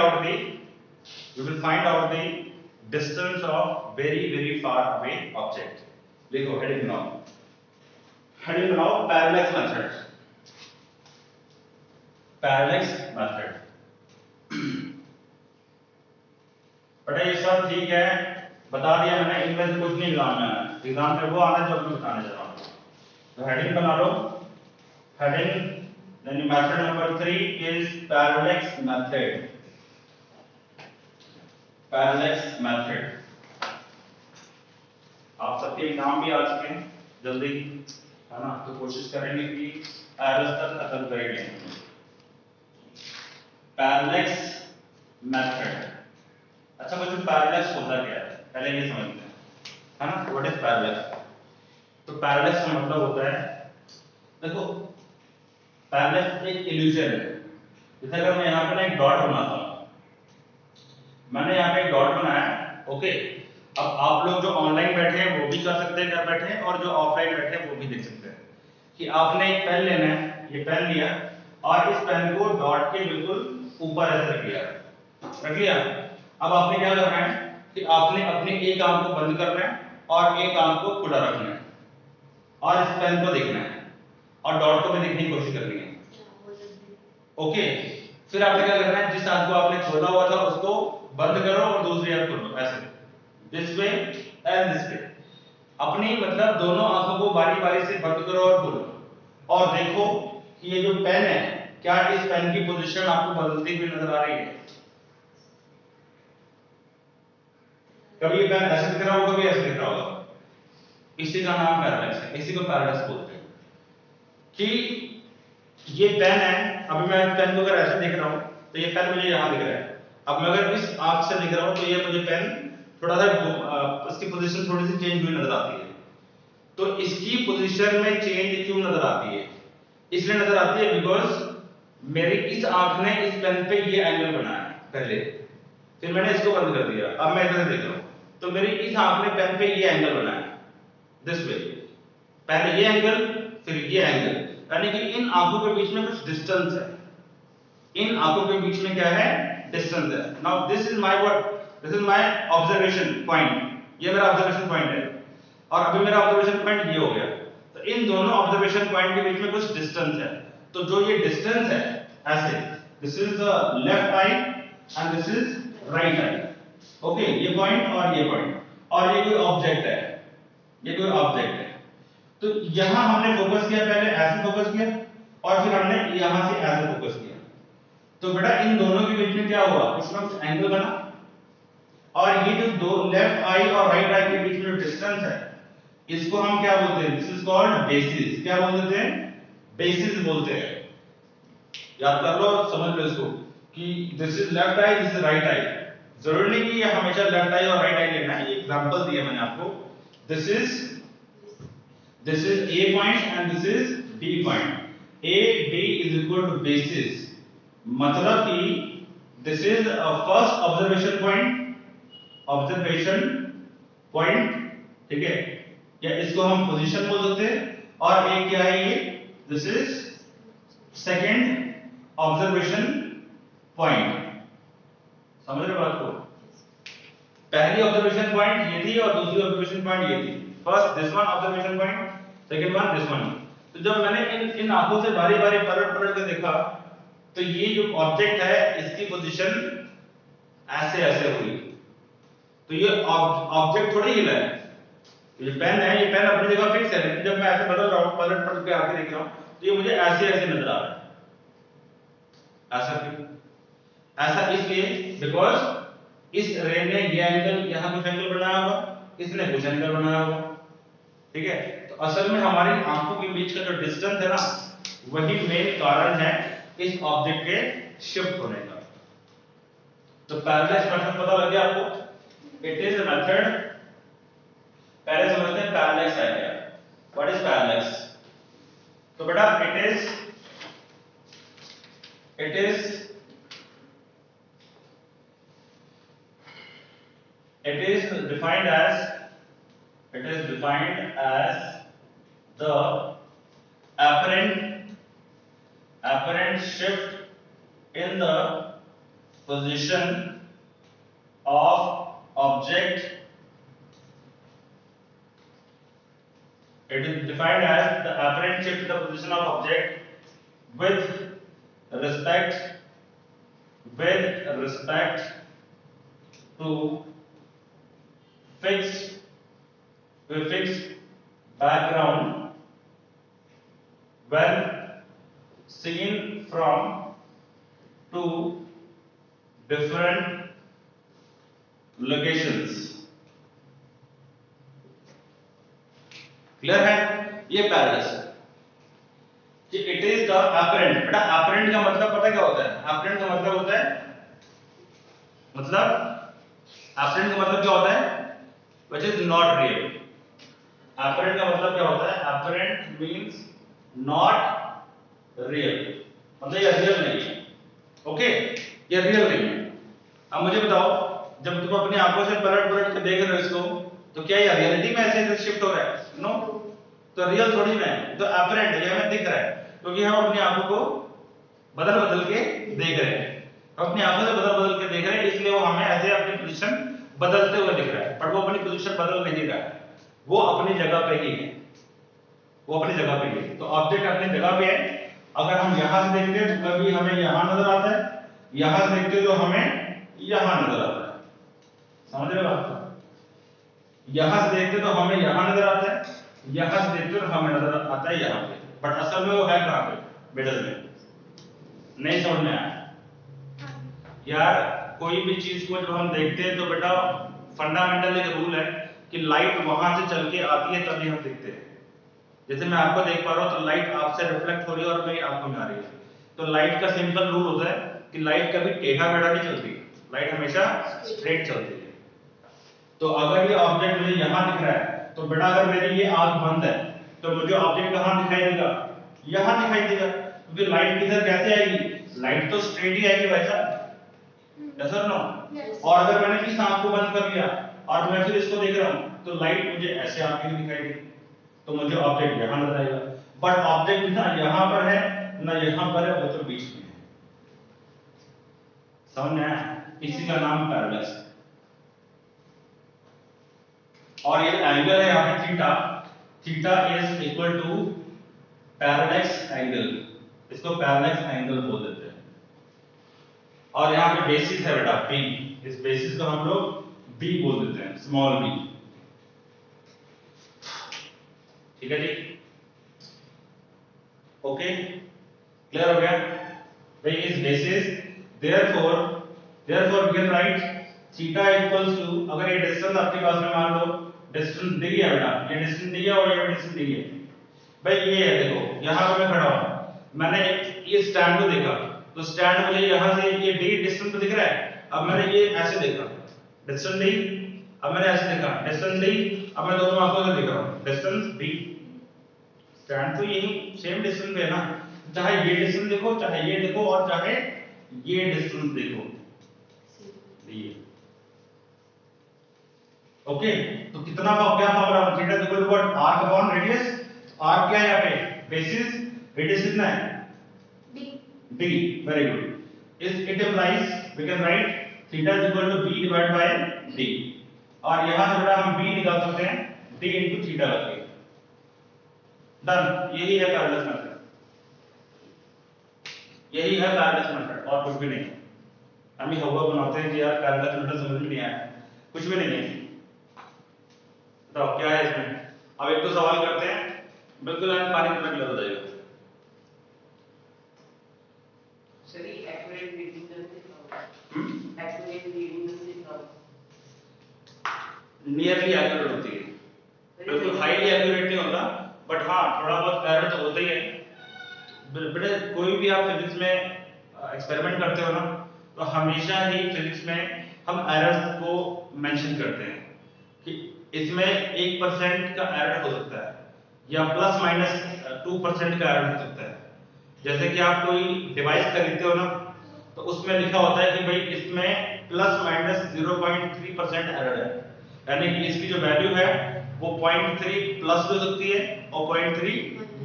out the distance of very far away object. लिखो heading now parallax method। बेटा ये सब ठीक है, बता दिया मैंने, इनमें से कुछ नहीं एग्जाम में आना, एग्जाम में वो आना जो मैं बताने जा रहा हूँ। तो हेडिंग बना लो, heading, then method number 3 is parallax method। आप सबके एग्जाम भी आ चुके हैं जल्दी, है ना, तो कोशिश करेंगे कि एरर्स तक खत्म करेंगे। Parallax method. अच्छा बच्चों, पैरेलैक्स होता क्या है पहले ये समझते हैं, है ना, व्हाट इज पैरेलैक्स। तो पैरेलैक्स का मतलब होता है, देखो पैरेलैक्स एक इल्यूजन है। जैसे अगर मैं यहाँ पे ना एक डॉट बनाता हूँ, मैंने यहाँ पे एक डॉट बनाया, ओके। अब आप लोग जो ऑनलाइन बैठे हैं वो भी कर सकते हैं घर बैठे, और जो ऑफलाइन बैठे हैं वो भी देख सकते हैं कि आपने एक पेन लेना है, ये पेन लिया और इस पेन को डॉट के बिल्कुल ऊपर ऐसे रख लिया। अब आपने क्या करना है कि आपने अपने एक आंख को बंद करना है और एक आंख को खुला रखना है और इस पेन को देखना है और डॉट को भी देखने की कोशिश करनी है। ओके, फिर आपने क्या करना है, जिस आंख को आपने खोला हुआ था उसको बंद करो और दूसरी आंख खोलो, ऐसे, this way and this way. अपनी मतलब दोनों आंखों को बारी बारी से बंद करो और खोलो और देखो कि ये जो पेन है क्या इस पेन की पोजीशन आपको बदलती हुई नजर आ रही है। कभी ये पेन ऐसे दिख रहा होगा, कभी ऐसे दिख रहा होगा। इसी का नाम पैरालैक्स है, इसी को पैरालैक्स बोलते हैं कि ये पेन है। अभी मैं पेन को अगर ऐसे देख रहा हूं तो ये पेन मुझे यहां दिख रहा है। अब मैं अगर इस आंख से देख रहा हूं तो ये मुझे पेन थोड़ा सा इसकी पोजीशन थोड़ी सी चेंज हुई नजर आती है। तो इसकी पोजीशन में चेंज क्यों नजर आती है? इसलिए नजर आती है बिकॉज मेरी इस आंख ने इस पेन पे ये एंगल बनाया पहले, फिर मैंने इसको बंद कर दिया, अब मैं इधर देख रहा हूं तो मेरी इस आंख ने पेन पे ये एंगल बनाया दिस वे, पहले ये एंगल फिर ये एंगल, यानी कि इन आंखों के बीच में कुछ डिस्टेंस है। इन आंखों के बीच में क्या है? डिस्टेंस है। Now this is my what, this is my observation point, ये मेरा ऑब्जर्वेशन पॉइंट है और अभी मेरा ऑब्जर्वेशन पॉइंट ये हो गया। तो इन दोनों ऑब्जर्वेशन पॉइंट के बीच में कुछ डिस्टेंस है। तो जो ये डिस्टेंस है ऐसे, this is the left I and this is right I. Okay, ये पॉइंट और ये पॉइंट, और ये कोई ऑब्जेक्ट है, ये कोई ऑब्जेक्ट है। तो यहां हमने फोकस किया, पहले ऐसे फोकस किया और फिर हमने यहां से ऐसे फोकस किया। तो बेटा इन दोनों के बीच में क्या हुआ? कुछ ना कुछ एंगल बना, और ये जो दो लेफ्ट आई और राइट आई के बीच में जो डिस्टेंस है इसको हम क्या बोलते हैं? This is called basis. क्या बोलते हैं? बेसिस बोलते हैं। याद कर लो, समझ लो इसको कि this is left I, this is right I. जरूरी नहीं कि ये हमेशा लेफ्ट आई और राइट आई लेना है, ये एग्जांपल दिया मैंने आपको। This is A point and this is B point. A B is equal to basis, मतलब कि this is a first observation point, ठीक है, या इसको हम पोजीशन बोल सकते हैं, और एक क्या है ये? This is second observation point. समझ रहे हो बात को? पहली ऑब्जर्वेशन पॉइंट ये थी और दूसरी ऑब्जर्वेशन पॉइंट ये थी। First this one observation point, second one this one. तो जब मैंने इन आंखों से बारी-बारी पलट के देखा तो ये जो ऑब्जेक्ट है इसकी पोजीशन ऐसे ऐसे हुई। तो ये ऑब्जेक्ट थोड़ी हिला है, ये पेन है, ये पेन अपनी जगह फिक्स है, लेकिन जब मैं ऐसे बदल रहा हूं, पलट के आगे देख रहा हूं तो ये मुझे ऐसे ऐसे नजर आ रहा है। ऐसा क्यों? ऐसा इसलिए बिकॉज इस रे ने ये एंगल, यहां कुछ एंगल बनाया होगा, इसने कुछ एंगल बनाया होगा, ठीक है। तो असल में हमारी आंखों के बीच का जो डिस्टेंस है ना, वही मेन कारण है इस ऑब्जेक्ट के शिफ्ट होने का। तो पैरेलैक्स मेथड पता लग गया आपको? इट इज अ मेथड, पहले समझते हैं पैरेलैक्स है क्या। What is parallax? तो बेटा it is defined as the apparent shift in the position of object. It is defined as the apparent shift in the position of object with respect to fixed background when seen from two different locations. Clear है? ये parallax है कि it is the apparent. बेटा apparent का मतलब पता क्या होता है? अपरेंट का मतलब होता है, अपरेंट का मतलब क्या होता है? Which is not real. Apparent का मतलब क्या होता है? Apparent means not real, मतलब ये रियल नहीं है। ओके, ये रियल नहीं है। अब मुझे बताओ, जब तुम अपनी आंखों से पलट के देख रहे हो इसको, तो क्या ये रियलिटी में ऐसे शिफ्ट हो रहा है? नो, तो रियल थोड़ी ना है, तो अपरेंट है, ये हमें दिख रहा है क्योंकि हम अपनी आंखों को बदल के देख रहे हैं। अपनी आंखों से बदल के देख रहे हैं, इसलिए वो हमें ऐसे अपनी पोजीशन बदलते हुए दिख रहा है, पर वो अपनी पोजीशन बदल नहीं रहा है, वो अपनी जगह पे ही है, वो अपनी जगह पे ही है। तो ऑब्जेक्ट अपनी जगह पे है। अगर हम यहां से देखते हैं तो कभी हमें यहां नजर आता है, यहां से देखते हैं तो हमें यहां नजर आता है। समझ रहे हो बात? यहां से देखते तो हमें यहां नजर आता है, यहां से देखते तो हमें नजर आता है यहां पे, बट असल में वो है कहां पे, मिडल में। नहीं समझ में आया यार? कोई भी चीज को जब हम देखते हैं तो बेटा फंडामेंटल एक रूल है कि लाइट वहां से चल के आती है तभी हम देखते हैं। जैसे मैं आपको देख पा रहा हूं तो लाइट आपसे रिफ्लेक्ट हो रही है और मेरी आंखों में आ रही है, तो लाइट का सिंपल रूल होता है कि लाइट कभी टेढ़ा मेढ़ा नहीं चलती, लाइट हमेशा स्ट्रेट चलती है। तो अगर ये ऑब्जेक्ट मुझे यहां दिख रहा है तो बेटा अगर मेरी ये आंख बंद है तो मुझे ऑब्जेक्ट कहां दिखाई देगा, यहां दिखाई देगा, क्योंकि लाइट किधर कैसे आएगी, लाइट तो स्ट्रेट ही आएगी भाई साहब, यस और नो? और अगर मैंने इस आंख को बंद कर लिया और मैं फिर इसको देख रहा हूं तो लाइट मुझे ऐसे आती हुई दिखाई देगी, तो मुझे ऑब्जेक्ट यहां नजर आएगा, बट ऑब्जेक्ट ना यहां पर है ना यहां पर है, वो तो बीच में है। समझ में आया? इसी का नाम पैरेलक्स है। और ये एंगल है यहाँ पे theta, theta is equal to parallax angle, इसको पैरेलक्स एंगल बोल देते हैं। और यहाँ पे बेसिस है बेटा बी, इस बेसिस को हम लोग बी बोल देते हैं, स्मॉल बी। ठीक है जी, ओके, क्लियर हो गया भाई? इस basis therefore we can write theta equals to, अगर ये डिस्टेंस आपके पास में मान लो डिस्टेंस दी है बेटा, ये डिस्टेंस दी है और ये डिस्टेंस दी है भाई, ये है देखो यहां पर मैं खड़ा हूं, मैंने ये स्टैंड को देखा तो स्टैंड मुझे यहां से ये डी डिस्टेंस पे दिख रहा है, अब मैंने ये ऐसे देखा डिस्टेंस डी, अब मैंने ऐसे देखा डिस्टेंस डी, अब मैं दोनों आंखों से देख रहा हूं डिस्टेंस बी, स्टैंड तो यही सेम डिस्टेंस पे है ना, चाहे ये डिस्टेंस देखो चाहे ये देखो और चाहे ये डिस्टेंस देखो, ये ओके। तो कितना क्या formula, theta is equal to what, arc upon radius, arc क्या है यहाँ पे बेसिस, रेडियस कितना है d, वेरी गुड। इस it implies we can write theta is equal to b divide by d, और यहां से बेटा हम b निकाल सकते हैं d इनटू थीटा करके, डन। यही है पैरेलल मेथड, यही है पैरेलल मेथड और कुछ भी नहीं। हम ही हवा बनाते हैं कि यार पैरेलल मेथड समझ में नहीं आया, कुछ भी नहीं है। बताओ क्या है इसमें? अब एक तो सवाल करते हैं, बिल्कुल आप पानी में क्लियर हो जाएगा। सर ये एक्यूरेट रीडिंग करते हैं, एक्यूरेट रीडिंग करते हैं, नियरली एक्यूरेट होती है, बिल्कुल हाईली एक्यूरेट नहीं होता, बट हाँ थोड़ा बहुत एरर तो होता ही है। बेटे कोई भी आप फिजिक्स में एक्सपेरिमेंट करते हो ना तो हमेशा ही फिजिक्स में हम एरर्स को मेंशन करते हैं कि इसमें 1% का एरर हो सकता है या प्लस माइनस 2% का एरर हो सकता है। जैसे कि आप कोई डिवाइस खरीदते हो ना तो उसमें लिखा होता है कि भाई इसमें प्लस माइनस 0.3% एरर है, यानी कि इसकी जो वैल्यू है वो 0.3 प्लस हो सकती है और 0.3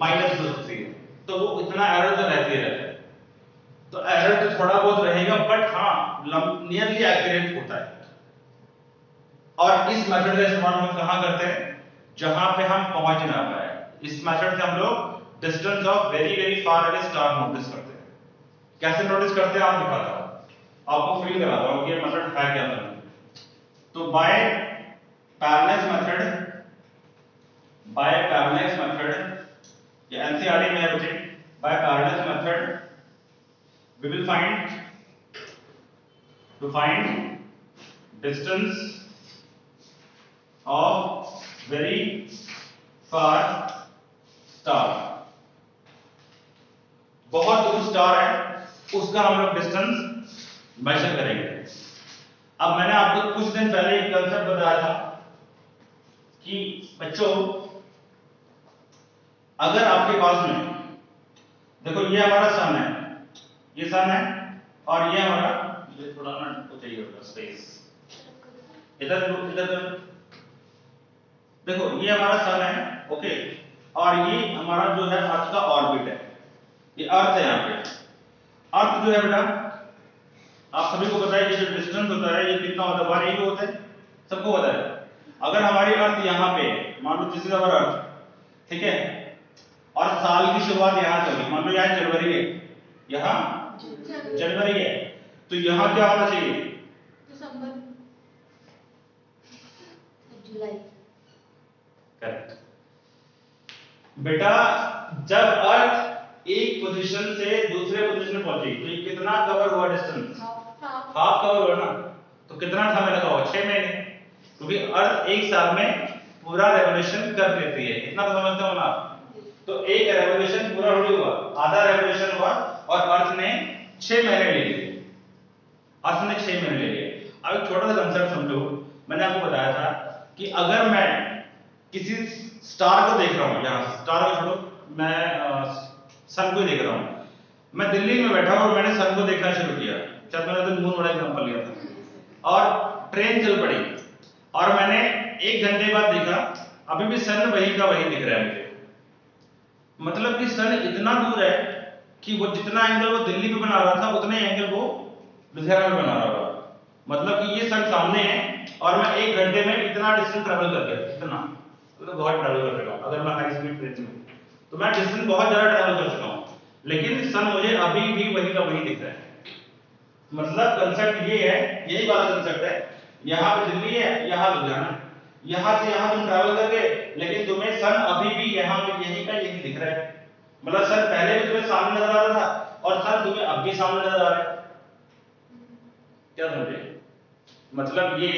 माइनस हो सकती है, तो वो इतना एरर तो रहती है। तो एरर तो थोड़ा बहुत रहेगा बट हाँ नियरली एक्यूरेट होता है। और इस मेथड का इस्तेमाल हम कहां करते हैं, जहां पे हम पहुंच ना पाए। इस मेथड से हम लोग distance of very very far away star notice करते हैं। कैसे नोटिस करते हैं आप दिखाता हूं, आपको फील कराता हूं कि ये मेथड है क्या था। तो बाय पैरेलल मेथड ये एनसीईआरटी में है बच्चे, by parallel method we will find distance of very far star, बहुत दूर स्टार है उसका हम लोग डिस्टेंस मेजर करेंगे। अब मैंने आपको कुछ दिन पहले एक कंसेप्ट बताया था कि बच्चों अगर आपके पास में देखो ये हमारा सन है, ये सन है और ये हमारा, ये थोड़ा ना चाहिए होगा स्पेस, इधर देखो ये हमारा सन है ओके, और ये हमारा जो है अर्थ का ऑर्बिट है, ये अर्थ है। यहाँ पे अर्थ जो है बेटा आप सभी को पता है कि जो डिस्टेंस होता है ये कितना होता है, 180 होता है, सबको पता है। अगर हमारी अर्थ यहाँ पे मान लो दिस इज आवर अर्थ, ठीक है, और साल की शुरुआत यहाँ से होगी, मान लो यहाँ जनवरी है, यहाँ जनवरी है, तो यहाँ क्या होना चाहिए, जुलाई। बेटा जब अर्थ एक पोजीशन से दूसरे पोजीशन में पहुंची तो ये कितना कवर हुआ डिस्टेंस? हाफ कवर हुआ ना। तो कितना समय लगा हुआ? 6 महीने, क्योंकि अर्थ एक साल में पूरा रेवोल्यूशन कर लेती है। इतना तो समझते हो ना आप? तो एक रेवोल्यूशन पूरा नहीं हुआ, आधा रेवोल्यूशन हुआ और अर्थ ने 6 महीने ले लिए। अर्थ ने 6 महीने ले लिए। अब एक छोटा सा कंसेप्ट समझो। मैंने आपको बताया था कि अगर मैं किसी स्टार को देख रहा हूं, यहां स्टार को छोड़ो, मैं सन को देख रहा हूं। मैं दिल्ली में बैठा हूं और मैंने सन को देखना शुरू किया। शायद मैंने तो मून वाला एग्जांपल लिया था। और ट्रेन चल पड़ी और मैंने 1 घंटे बाद देखा, अभी भी सन वही का वही दिख रहा है मुझे। मतलब कि सन इतना दूर है कि वो जितना एंगल वो दिल्ली पे बना रहा था उतने एंगल वो लुधियाना में बना रहा होगा। मतलब कि ये सन सामने है और मैं 1 घंटे में इतना डिस्टेंस ट्रैवल कर गया। इतना मतलब बहुत ट्रैवल कर चुका हूं। अगर मैं हाई स्पीड ट्रेन में तो मैं डिस्टेंस बहुत ज्यादा ट्रैवल कर चुका हूं, लेकिन सन मुझे अभी भी वही का वही दिख रहा है। मतलब कंसेप्ट ये है, यही वाला कंसेप्ट है। यहाँ पे दिल्ली है, यहाँ लुधियाना है, यहाँ से यहाँ तुम ट्रैवल कर गए, लेकिन तुम्हें सन अभी भी यहाँ पे यही का यही दिख रहा है। मतलब सन पहले भी तुम्हें सामने नजर आ रहा था और सन तुम्हें अब भी सामने नजर आ रहा है। क्या समझे? मतलब ये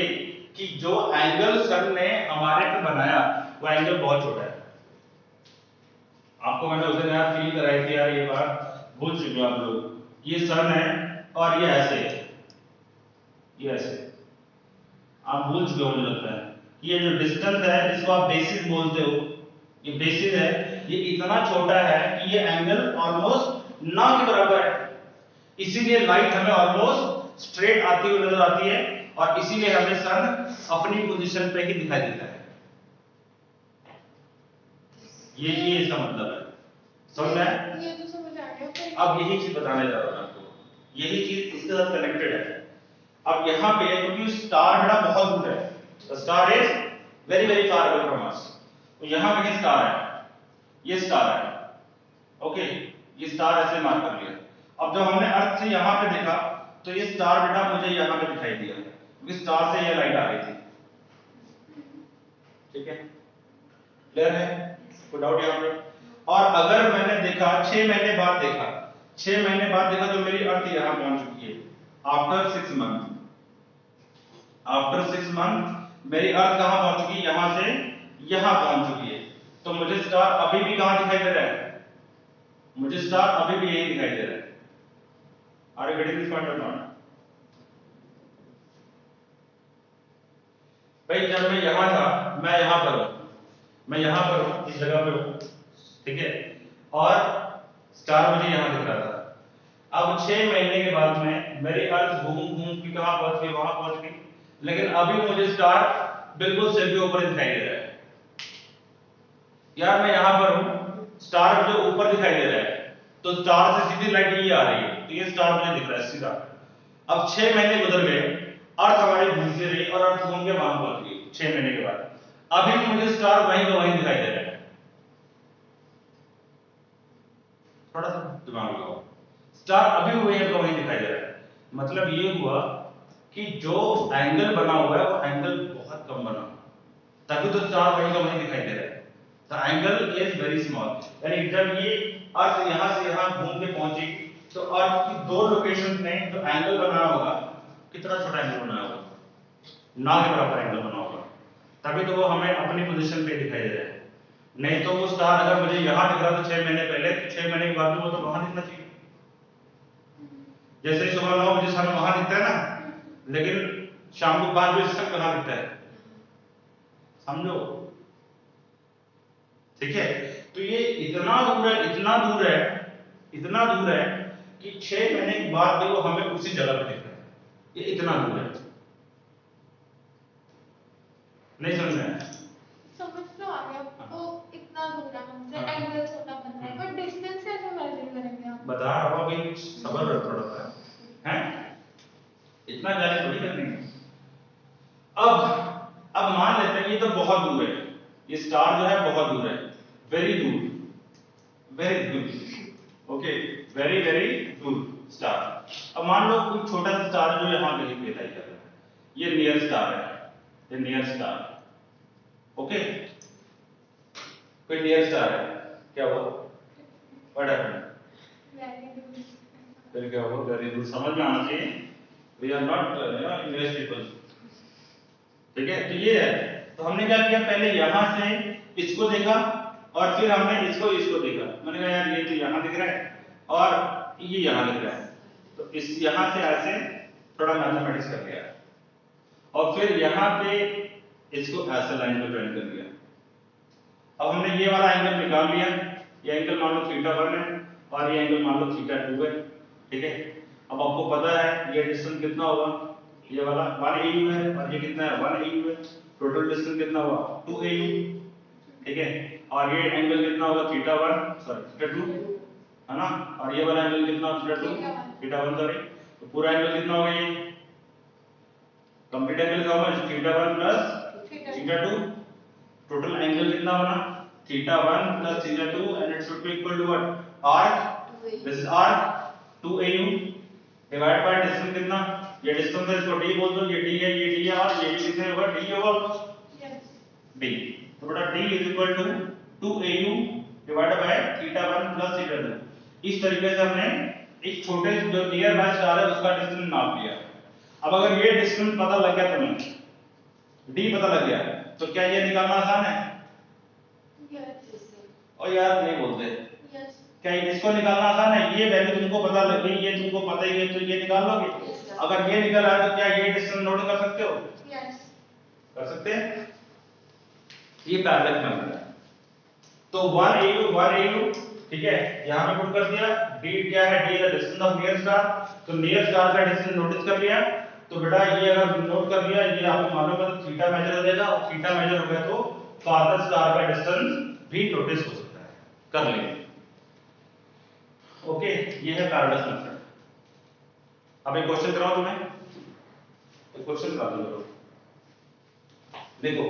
कि जो एंगल सन ने हमारे पे बनाया वो एंगल बहुत छोटा है। आपको मैंने उस दिन यार फील कराई थी यार, ये बात भूल चुके हो आप लोग। ये सन है और ये ऐसे है, ये ऐसे आप भूल चुके हो मुझे लगता है। ये जो डिस्टेंस है जिसको आप बेसिस बोलते हो, ये बेसिस है, ये इतना छोटा है कि ये एंगल ऑलमोस्ट ना के बराबर है। इसीलिए लाइट हमें ऑलमोस्ट स्ट्रेट आती हुई नजर आती है और इसीलिए हमें सन अपनी पोजीशन पे ही दिखाई देता है। ये इसका मतलब है। समझ में आया? ये तो समझ आ गया। अब यही चीज बताने जा रहा हूं आपको, यही चीज इसके साथ कनेक्टेड है। अब यहाँ पे क्योंकि स्टार बड़ा बहुत दूर है, the star is very very far away from us. तो यहाँ पे स्टार है, ये स्टार है, ओके, ये स्टार ऐसे मार्क कर लिया। अब जब हमने अर्थ से यहाँ पे देखा तो ये स्टार बेटा मुझे यहाँ पे दिखाई दिया, क्योंकि स्टार से ये लाइट आ रही थी। ठीक है, क्लियर है? कोई डाउट यहाँ पे? और अगर मैंने देखा 6 महीने बाद देखा, 6 महीने बाद देखा तो मेरी अर्थ यहाँ पहुंच चुकी है। आफ्टर 6 मंथ, आफ्टर 6 मंथ मेरी अर्थ कहाँ पहुंच चुकी है? यहाँ से यहाँ पहुंच चुकी है। तो मुझे स्टार अभी भी कहाँ दिखाई दे रहा है? मुझे स्टार अभी भी यही दिखाई दे रहा है। Are you getting this point और नॉट? भाई जब मैं यहाँ था, मैं यहाँ पर हूँ, मैं यहाँ पर हूँ, इस जगह पे हूँ, ठीक है, और स्टार मुझे यहाँ दिख रहा था। अब 6 महीने के बाद में मेरी अर्थ घूम घूम के कहाँ पहुंच गई? वहां पहुंच गई, लेकिन अभी मुझे स्टार बिल्कुल सिर के ऊपर दिखाई दे रहा है। यार मैं यहाँ पर हूँ, स्टार मुझे ऊपर दिखाई दे रहा है, तो स्टार से सीधी लाइट ये आ रही है, तो ये स्टार मुझे दिख रहा है सीधा। अब 6 महीने गुजर गए, अर्थ हमारी घूमती रही और अर्थ घूम के वहां पहुंच गई 6 महीने के बाद। अभी भी मुझे स्टार वहीं का वहीं दिखाई दे रहा है। थोड़ा सा दिमाग लगाओ, स्टार अभी वहीं का वहीं दिखाई दे रहा है। मतलब ये हुआ कि जो एंगल बना हुआ है वो एंगल बहुत कम बना, तभी तो स्टार वहीं का वहीं दिखाई दे रहा है। The angle is very small. यानी जब ये अर्थ यहाँ से यहाँ घूम के पहुंची तो अर्थ की 2 लोकेशन में जो एंगल बना होगा, कितना छोटा एंगल बना होगा? ना के बराबर एंगल बना होगा, तभी तो वो हमें अपनी पोजीशन पे दिखाई दे रहा है। नहीं तो वो स्टार अगर मुझे यहाँ दिख रहा था 6 महीने पहले, तो 6 महीने के बाद वो तो वहां दिखना चाहिए। जैसे सुबह 9 बजे सन वहां दिखता है ना, लेकिन शाम को 5 बजे सन कहाँ दिखता है? समझो, ठीक है? तो ये इतना दूर है, इतना दूर है, इतना दूर है कि 6 महीने के बाद भी वो हमें उसी जगह पे दिख रहा है। ये इतना दूर है। नहीं समझ में आया? समझ तो आ गया। वो इतना दूर है हमसे, एंगल छोटा बन रहा है, पर डिस्टेंस कैसे मेजर करेंगे आप? बता रहा हूँ अभी, सबर रख थोड़ा सा, हैं? इतना जाने थोड़ी करनी है। अब मान लेते हैं ये तो बहुत दूर है, ये स्टार जो है बहुत दूर है, वेरी दूर, वेरी दूर, ओके, वेरी वेरी दूर स्टार। अब मान लो कोई छोटा सा स्टार जो यहाँ कहीं पे दिखाई दे रहा है, ये नियर स्टार है, ये नियर स्टार, ओके, कोई नियर स्टार है, क्या हुआ? What happened? Very good. फिर क्या हुआ? वेरी गुड, समझ में आना चाहिए। We are not English people, ठीक है। तो ये है, तो हमने क्या किया, पहले यहां से इसको देखा और फिर हमने इसको देखा। मैंने कहा यार ये तो यहां दिख रहा है और ये यहां दिख रहा है, तो इस यहां से ऐसे थोड़ा मैथमेटिक्स कर लिया और फिर यहां पे इसको ऐसे लाइन को ज्वाइन कर लिया। अब हमने ये वाला एंगल निकाल लिया, ये एंगल मान लो θ1 है और ये एंगल मान लो θ2 है, ठीक है। अब आपको पता है ये डिस्टेंस कितना होगा, ये वाला 1 AU है और ये कितना है 1 AU है, टोटल डिस्टेंस कितना हुआ 2 AU, ठीक है। और ये एंगल कितना होगा θ2 है ना, और ये वाला एंगल कितना होगा θ1 सॉरी, तो पूरा एंगल कितना होगा, ये कंप्लीट एंगल का होगा θ1 प्लस θ2, टोटल एंगल कितना बना θ1 plus θ2 and it should be equal to what, arc, this is arc 2 AU divided by distance कितना, ये डिस्टेंस है इसको d बोल दो, ये d है, ये d है और ये भी कितने होगा d होगा, d, तो बेटा d is equal to 2 AU divided by θ1 plus θ2। इस तरीके से हमने एक छोटे जो नियर बाय स्टार है उसका डिस्टेंस नाप लिया। अब अगर ये डिस्टेंस पता लग गया तुम्हें, d पता लग गया, तो क्या ये निकालना आसान है? और यार नहीं बोलते, क्या इसको निकालना आसान है? ये वैल्यू तुमको पता लग गई, ये तुमको पता ही है, तो ये निकाल लोगे। अगर ये निकल आया तो क्या ये डिस्टेंस नोट कर सकते हो? कर सकते हैं। ये पैरेलल मेथड है। तो 1 AU, ठीक है, यहां पे पुट कर दिया। d क्या है? d is the distance of near star, तो नियर स्टार का डिस्टेंस नोटिस कर लिया। तो बेटा ये अगर नोट कर लिया, ये आपको मालूम है, तो थीटा मेजर हो जाएगा और थीटा मेजर हो गया तो फादर स्टार का डिस्टेंस भी नोटिस हो सकता है, कर लेंगे। ओके, ये है पैरेलल मेथड। अब एक क्वेश्चन कराओ तुम्हें, एक क्वेश्चन करा दो, देखो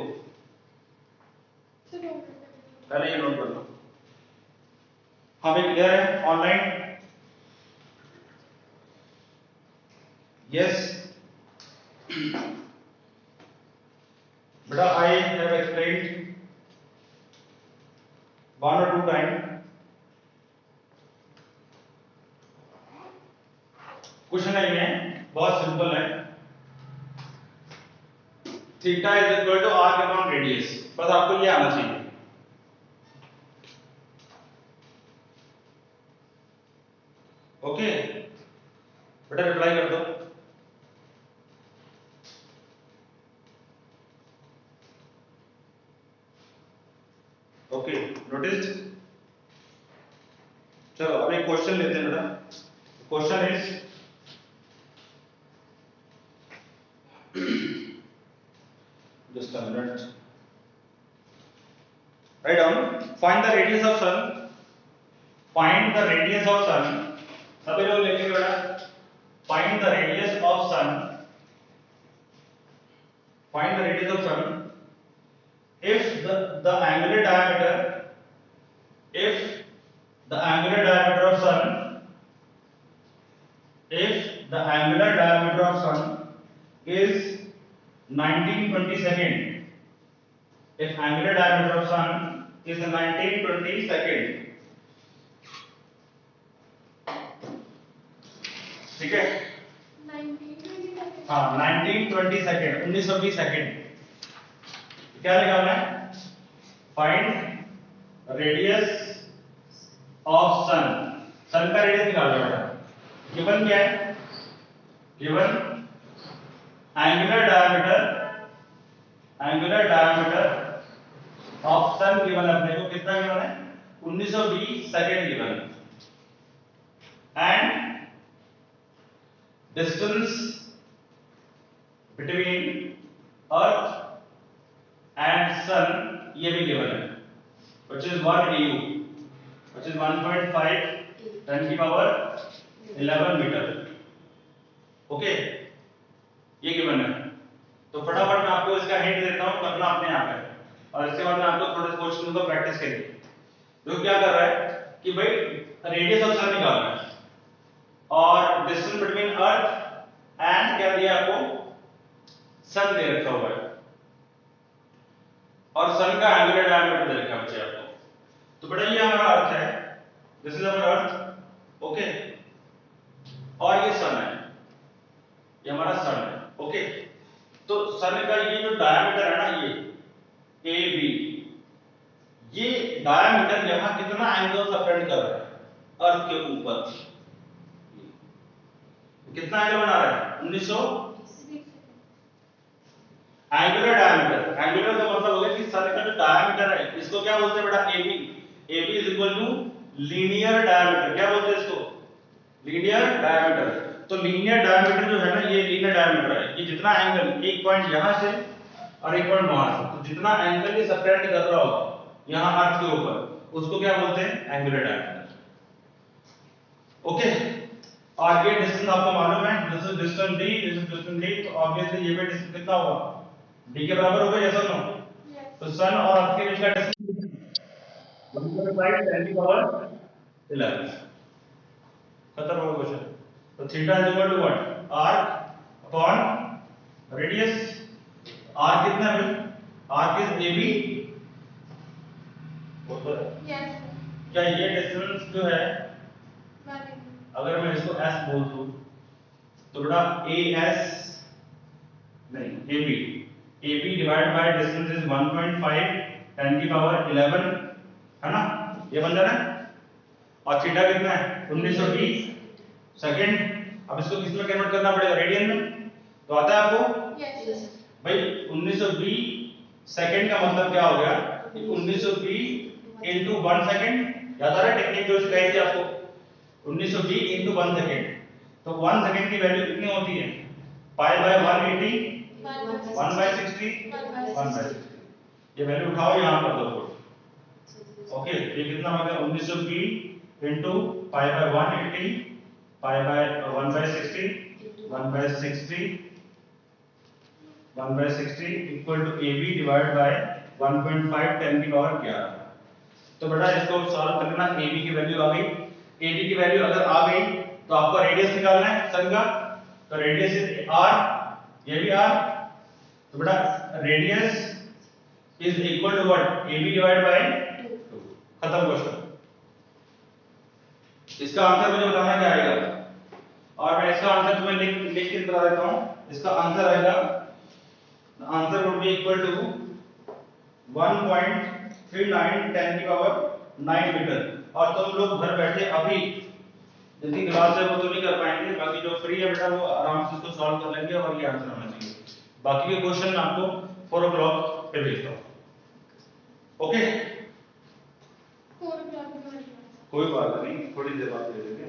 पहले ये नोट कर लो। हाँ भाई क्लियर है ऑनलाइन? यस बेटा, I have explained 1 or 2 time. कुछ नहीं है, बहुत सिंपल है। Theta is equal to arc upon radius, बस आपको ये आना चाहिए। ओके बेटा, रिप्लाई कर दो। Okay noticed. चलो अब एक क्वेश्चन लेते हैं बेटा। Question is just a minute, write down, find the radius of sun, find the radius of sun, सभी लोग लिखेंगे बेटा, find the radius of sun, find the radius of sun if the angular diameter, if the angular diameter of sun, if the angular diameter of sun is 1920 second, if angular diameter of sun is 1920 second, ठीक है, हाँ 1920 second, 1920 second. क्या निकालना है? Find radius of sun, sun का radius निकालना है बेटा। गिवन क्या है? Given angular diameter of sun given अपने को कितना गिवन है? 1920 सेकेंड गिवन है। And distance between earth and sun ये भी given है, which is 1 AU, which is 1.5 10 की पावर 11 मीटर। ओके, ये given है। तो फटाफट मैं आपको इसका हिंट देता हूँ, करना अपने आप है, और इसके बाद मैं आपको थोड़े क्वेश्चन को प्रैक्टिस करिए। जो क्या कर रहा है कि भाई रेडियस ऑफ सन निकालना है और डिस्टेंस बिटवीन अर्थ एंड क्या दिया आपको? सन दे रखा हुआ है और सन का एंगुलर डायमीटर दे रखा है बच्चे आपको। तो बेटा ये हमारा अर्थ है, this is our earth, okay, और ये सन है, ये हमारा सन है, ओके। तो सन का ये जो डायमीटर है ना, ये ए बी, ये डायमीटर यहां कितना एंगल सपरेट कर रहा है अर्थ के ऊपर, कितना एंगल बना रहा है 1920। एंगुलर डायमीटर, एंगुलर का मतलब हो गया कि सन का जो डायमीटर है इसको क्या बोलते हैं बेटा AB, AB is equal to linear diameter, क्या बोलते हैं इसको लीनियर डायमीटर। तो लीनियर डायमीटर जो है ना, ये लीनियर डायमीटर है, ये जितना एंगल एक पॉइंट यहां से और एक पॉइंट वहां से, तो जितना एंगल ये सेपरेट कर रहा होगा यहां अर्थ के ऊपर, उसको क्या बोलते हैं एंगुलर डायमीटर, ओके। और ये डिस्टेंस आपको मालूम है, this is distance d, this is distance d, तो ऑब्वियसली ये भी डिस्टेंस कितना होगा d के बराबर होगा, यस और नो। तो सन और अर्थ के बीच का डिस्टेंस 1/10^11, खत्म हो गया क्वेश्चन। तो theta is equal to what, arc upon radius, arc कितना है, आर्क इज AB, यस क्या ये डिस्टेंस जो है सर, अगर मैं इसको s बोल दूं तो बेटा AS नहीं AB divide by distance is 1.5 10^11 है ना, ये बन जा रहा है। और थीटा कितना है 1920 सेकंड। अब इसको किस में कन्वर्ट करना पड़ेगा, रेडियन में, तो आता है आपको यस सर, भाई 1920 सेकंड का मतलब क्या हो गया 1920 into 1 सेकंड, याद आ रहा है टेक्निक जो सिखाई थी आपको 1920 into 1 सेकंड। तो 1 सेकंड की वैल्यू कितनी होती है पाई बाय 180 1/60 1/60, ये वैल्यू उठाओ यहां पर दो, ओके। ये कितना हो गया 1920 into pi by 180 pi by 1/60 1/60 equal to AB divide by 1.5 10^11। तो बेटा इसको सॉल्व करना, AB की वैल्यू आ गई, AB की वैल्यू अगर आ गई तो आपको रेडियस निकालना है सन का, तो रेडियस इज r, ये भी r, तो बेटा radius is equal to what AB divide by 2, खत्म क्वेश्चन। इसका आंसर मुझे बताना क्या आएगा, और मैं इसका आंसर तुम्हें लिख के बता देता हूं। इसका आंसर आएगा, answer would be equal to 1.39 10^9 metre. और तुम लोग घर बैठे अभी जिनकी क्लास है वो तो नहीं कर पाएंगे, बाकी जो फ्री है बेटा वो आराम से इसको सॉल्व कर लेंगे और ये आंसर आना चाहिए। बाकी के क्वेश्चन मैं आपको 4 o'clock पे भेजता हूं, ओके। 4 o'clock कोई बात नहीं, थोड़ी देर बाद भेजेंगे।